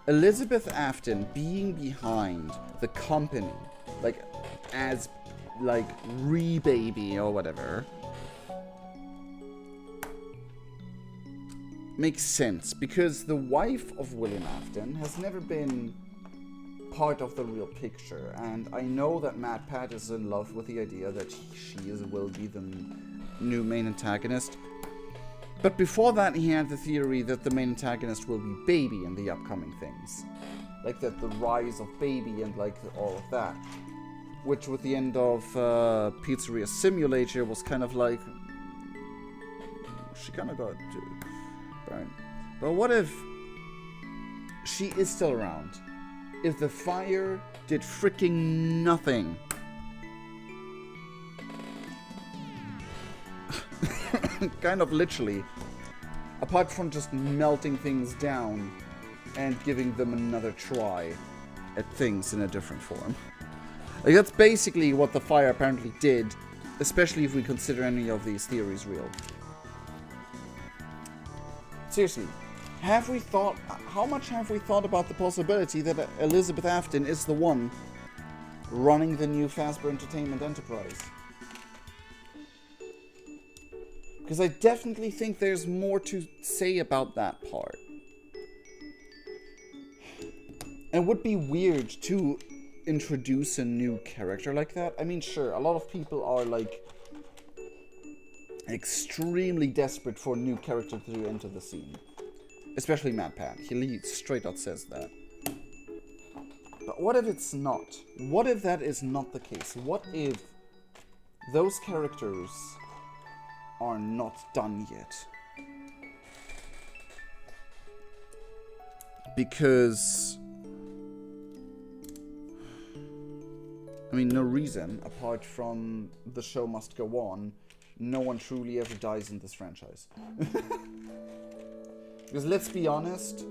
Elizabeth Afton being behind the company, as Re-Baby or whatever, makes sense, because the wife of William Afton has never been part of the real picture, and I know that Mad Pat is in love with the idea that will be the new main antagonist. But before that, he had the theory that the main antagonist will be Baby in the upcoming things. That the rise of Baby and all of that. Which with the end of Pizzeria Simulator was kind of she kind of got to, right? But what if she is still around? If the fire did freaking nothing? Kind of literally. Apart from just melting things down and giving them another try at things in a different form. That's basically what the fire apparently did, especially if we consider any of these theories real. Seriously, how much have we thought about the possibility that Elizabeth Afton is the one running the new Fazbear Entertainment enterprise? Because I definitely think there's more to say about that part. It would be weird to introduce a new character like that. I mean, sure, a lot of people are extremely desperate for a new character to enter the scene. Especially Mad Pat. He straight out says that. But what if it's not? What if that is not the case? What if those characters are not done yet. Because, I mean, no reason, apart from the show must go on, no one truly ever dies in this franchise. Because let's be honest,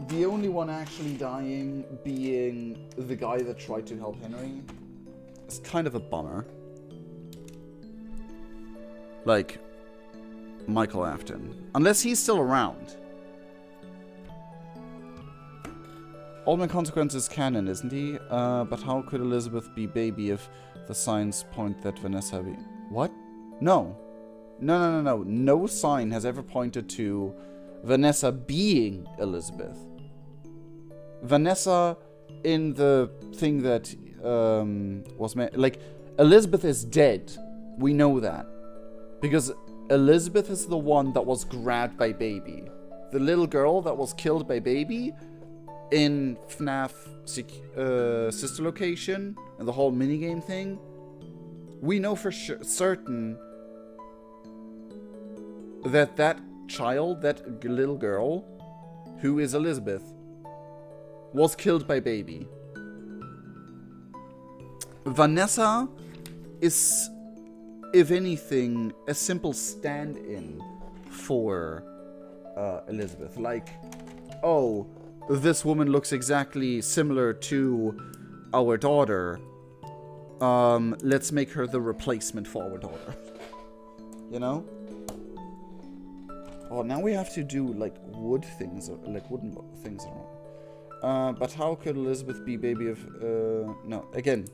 the only one actually dying being the guy that tried to help Henry is kind of a bummer. Like, Michael Afton. Unless he's still around. Oldman Consequence is canon, isn't he? But how could Elizabeth be baby if the signs point that Vanessa be... What? No. No. No sign has ever pointed to Vanessa being Elizabeth. Vanessa, in the thing that was... Like, Elizabeth is dead. We know that. Because Elizabeth is the one that was grabbed by Baby. The little girl that was killed by Baby in FNAF sister location and the whole minigame thing. We know for certain that that child, that little girl, who is Elizabeth, was killed by Baby. Vanessa is, if anything, a simple stand-in for Elizabeth. Like, oh, this woman looks exactly similar to our daughter. Let's make her the replacement for our daughter. You know? Oh, now we have to do, like, wood things, like, wooden things. But how could Elizabeth be baby if... no, again.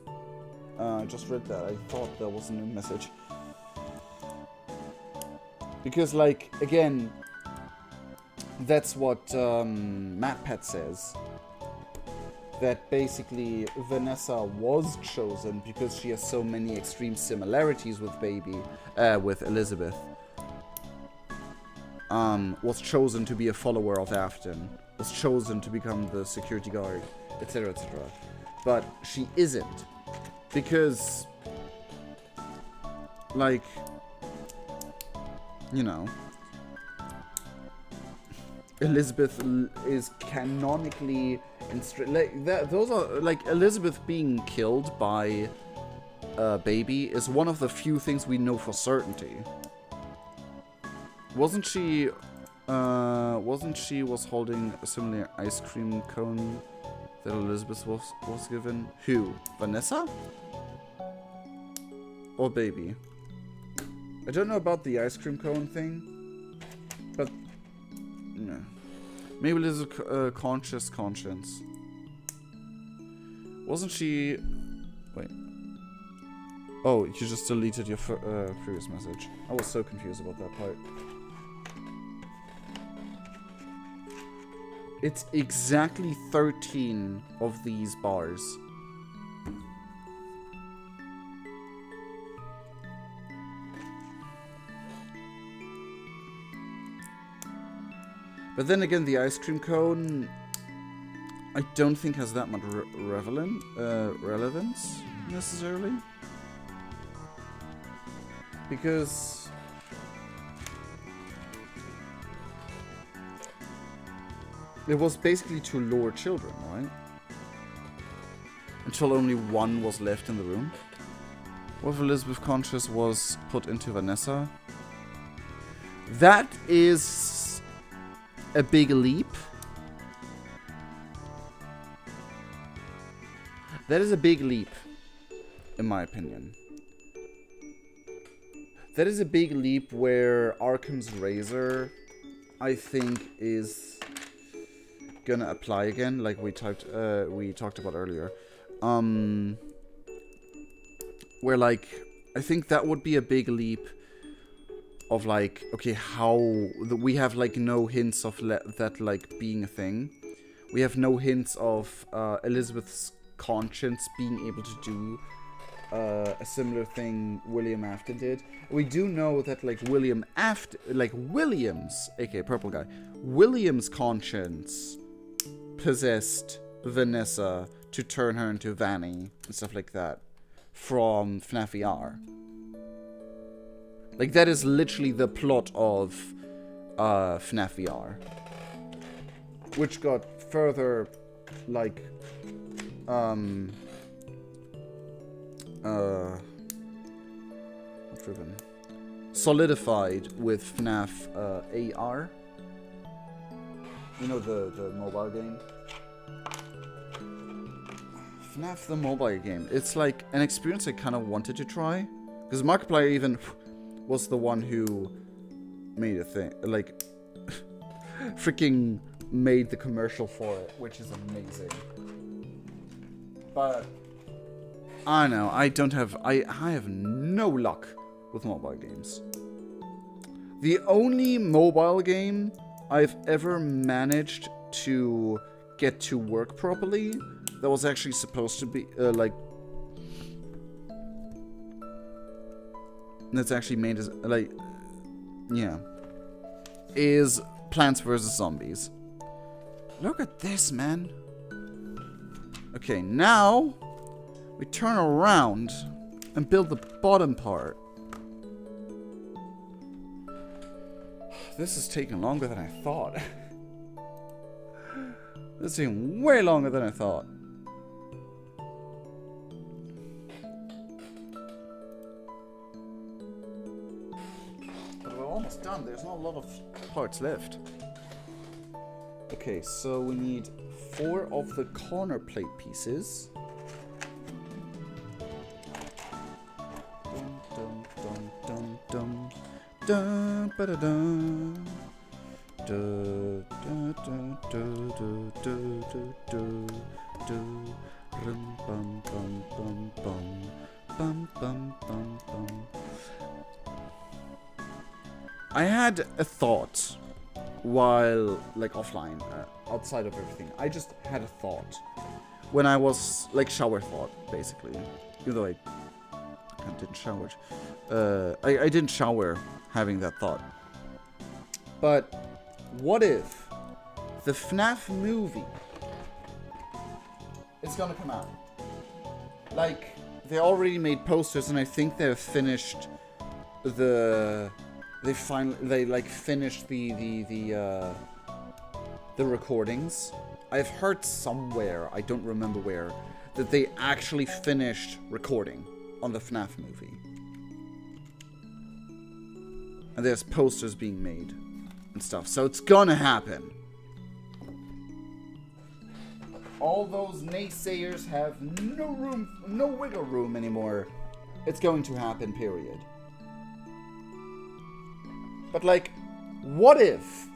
I just read that. I thought that was a new message. Because, like, again, that's what MatPat says. That basically Vanessa was chosen because she has so many extreme similarities with with Elizabeth. Was chosen to be a follower of Afton. Was chosen to become the security guard, etc., etc. But she isn't. Because, like, you know, Elizabeth is canonically like that. Those are like Elizabeth being killed by Baby is one of the few things we know for certainty. Wasn't she was holding a similar ice cream cone that Elizabeth was given? Who? Vanessa? Or Baby? I don't know about the ice cream cone thing, but no. Maybe Elizabeth conscious conscience. Wasn't she? Wait. Oh, you just deleted your previous message. I was so confused about that part. It's exactly 13 of these bars. But then again, the ice cream cone, I don't think has that much relevance, necessarily. Because... it was basically to lure children, right? Until only one was left in the room. What if Elizabeth Conscious was put into Vanessa? That is a big leap. That is a big leap, in my opinion. That is a big leap where Arkham's Razor, I think, is gonna apply again, like we talked about earlier. Where, like, I think that would be a big leap of, like, okay, how we have, like, no hints of that, like, being a thing. We have no hints of Elizabeth's conscience being able to do a similar thing William Afton did. We do know that, like, Williams, aka Purple Guy, William's conscience possessed Vanessa to turn her into Vanny and stuff like that from FNAF VR. Like, that is literally the plot of FNAF VR. Which got further, like, driven. Solidified with FNAF AR. You know, the mobile game? FNAF the mobile game. It's like an experience I kind of wanted to try. Because Markiplier even was the one who made a thing. Like, freaking made the commercial for it, which is amazing. But I don't know, I have no luck with mobile games. The only mobile game I've ever managed to get to work properly that was actually supposed to be like, that's actually made as like, yeah, is Plants vs. Zombies. Look at this, man. Okay, now we turn around and build the bottom part. This is taking longer than I thought. This is taking way longer than I thought. But we're almost done. There's not a lot of parts left. Okay, so we need 4 of the corner plate pieces. Dum dum dum dum dum ba da dum. Do do do do do do do do rum bum bum bum bum bum bum bum bum. I had a thought while, like, offline, outside of everything. I just had a thought when I was, like, shower thought, basically. Even though I didn't shower. I didn't shower having that thought. But what if the FNAF movie is gonna come out? Like, they already made posters, and I think they've finished the... They finished the recordings. I've heard somewhere, I don't remember where, that they actually finished recording on the FNAF movie. And there's posters being made and stuff, so it's gonna happen. All those naysayers have no room, no wiggle room anymore. It's going to happen, period. But, like, what if,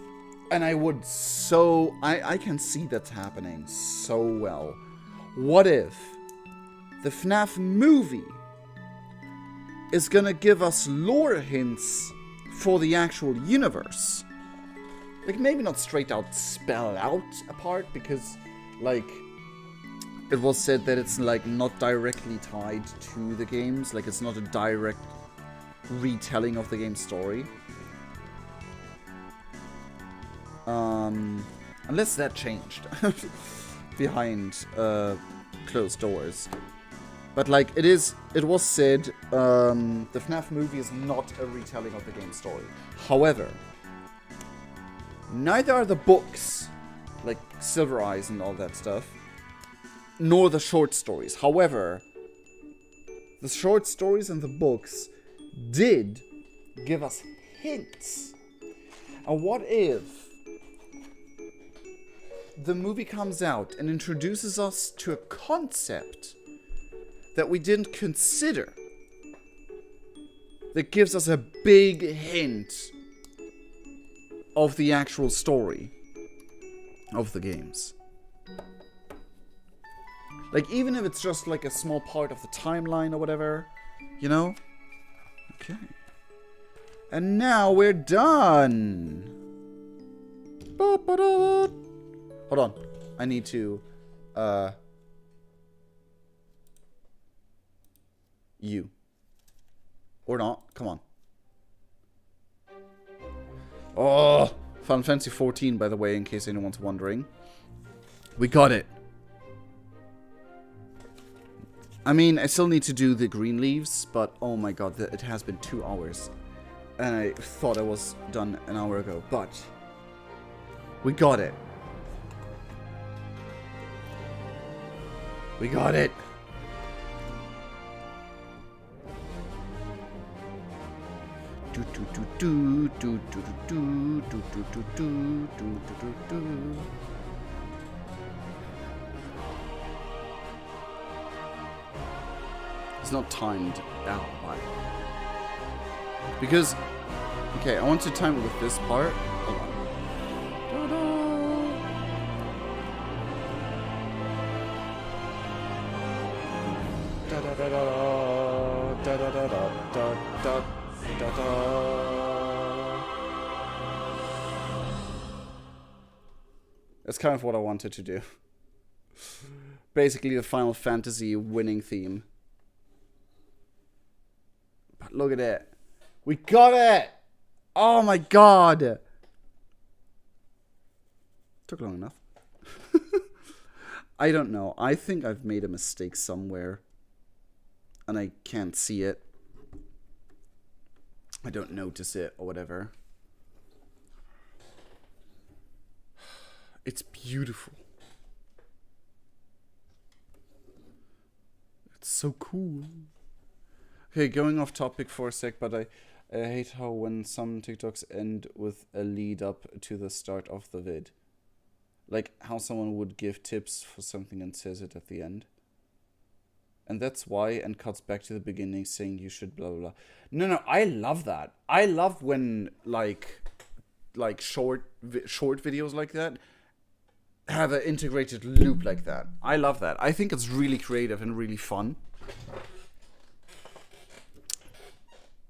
and I would so, I can see that's happening so well. What if the FNAF movie is gonna give us lore hints for the actual universe? Like, maybe not straight out spell out a part, because, like, it was said that it's, like, not directly tied to the games. Like, it's not a direct retelling of the game's story. Unless that changed behind closed doors. But, like, it was said, the FNAF movie is not a retelling of the game's story. However, neither are the books, like Silver Eyes and all that stuff, nor the short stories. However, the short stories and the books did give us hints. And what if the movie comes out and introduces us to a concept that we didn't consider, that gives us a big hint of the actual story of the games? Like, even if it's just like a small part of the timeline or whatever, you know? Okay. And now we're done. Hold on. I need to, you. Or not. Come on. Oh! Final Fantasy 14, by the way, in case anyone's wondering. We got it. I mean, I still need to do the green leaves, but oh my god, it has been 2 hours. And I thought I was done an hour ago, but we got it. We got it. Do do do do do do do do do do do do do do. It's not timed out, why? Because, okay, I want to time it with this part. Hold on. Da da da da da da da da da da da. That's kind of what I wanted to do. Basically, the Final Fantasy winning theme. But look at it. We got it! Oh my god! Took long enough. I don't know. I think I've made a mistake somewhere. And I can't see it. I don't notice it or whatever. It's beautiful. It's so cool. Okay, going off topic for a sec, but I hate how when some TikToks end with a lead up to the start of the vid. Like how someone would give tips for something and says it at the end. And that's why, and cuts back to the beginning saying you should blah blah blah. No, I love that. I love when like short videos like that have an integrated loop like that. I love that. I think it's really creative and really fun.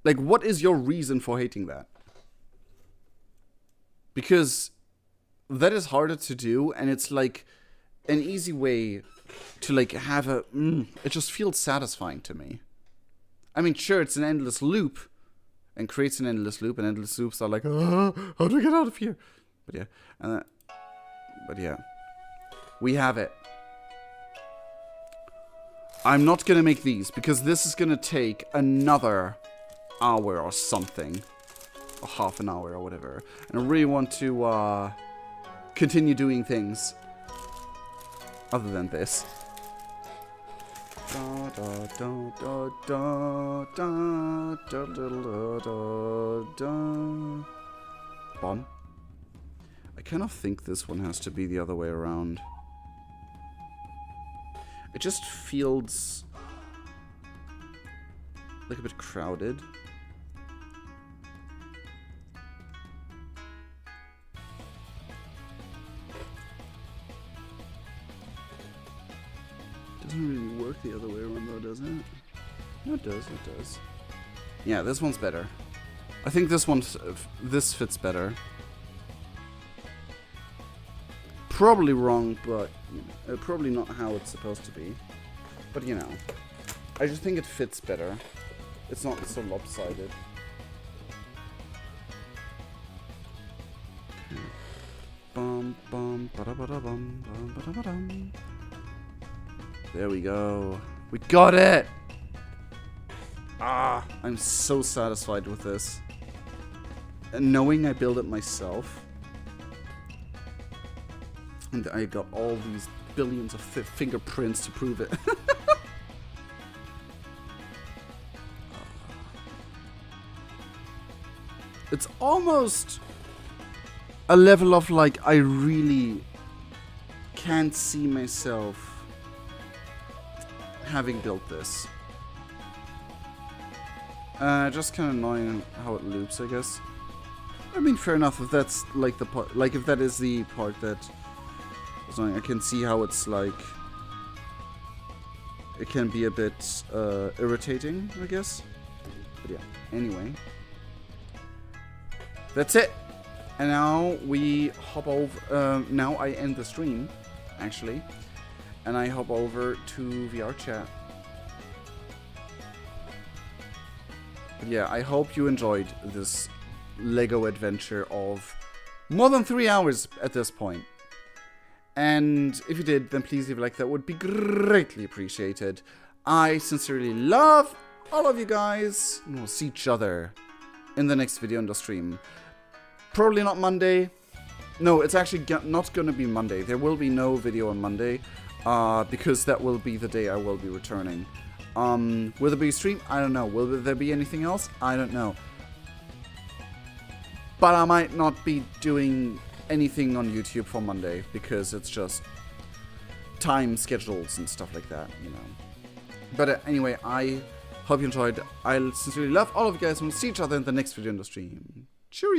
Like, what is your reason for hating that? Because that is harder to do, and it's like an easy way to like have a it just feels satisfying to me. I mean, sure, it's an endless loop and creates an endless loop, and endless loops are like, how do I get out of here? But yeah, we have it. I'm not gonna make these because this is gonna take another hour or something, or half an hour or whatever, and I really want to continue doing things other than this. Bon. I kind of think this one has to be the other way around. It just feels like a bit crowded. Doesn't really work the other way around though, does it? No, it does, it does. Yeah, this one's better. I think this fits better. Probably wrong, but you know, probably not how it's supposed to be. But you know, I just think it fits better. It's not so lopsided. Bum bum ba da ba da bum bum ba da ba dum. There we go. We got it! Ah, I'm so satisfied with this. And knowing I built it myself. And I got all these billions of fingerprints to prove it. It's almost a level of like, I really can't see myself having built this. Just kind of annoying how it loops, I guess. I mean, fair enough if that's like the part, like if that is the part that is annoying. I can see how it's like, it can be a bit irritating, I guess. But yeah, anyway. That's it. And now we hop over, now I end the stream, actually. And I hop over to VR chat. But yeah, I hope you enjoyed this Lego adventure of more than 3 hours at this point. And if you did, then please leave a like. That would be greatly appreciated. I sincerely love all of you guys. And we'll see each other in the next video on the stream. Probably not Monday. No, it's actually not going to be Monday. There will be no video on Monday. Because that will be the day I will be returning. Will there be a stream? I don't know. Will there be anything else? I don't know. But I might not be doing anything on YouTube for Monday because it's just time schedules and stuff like that, you know. But anyway, I hope you enjoyed. I sincerely love all of you guys and we'll see each other in the next video on the stream. Cheerio!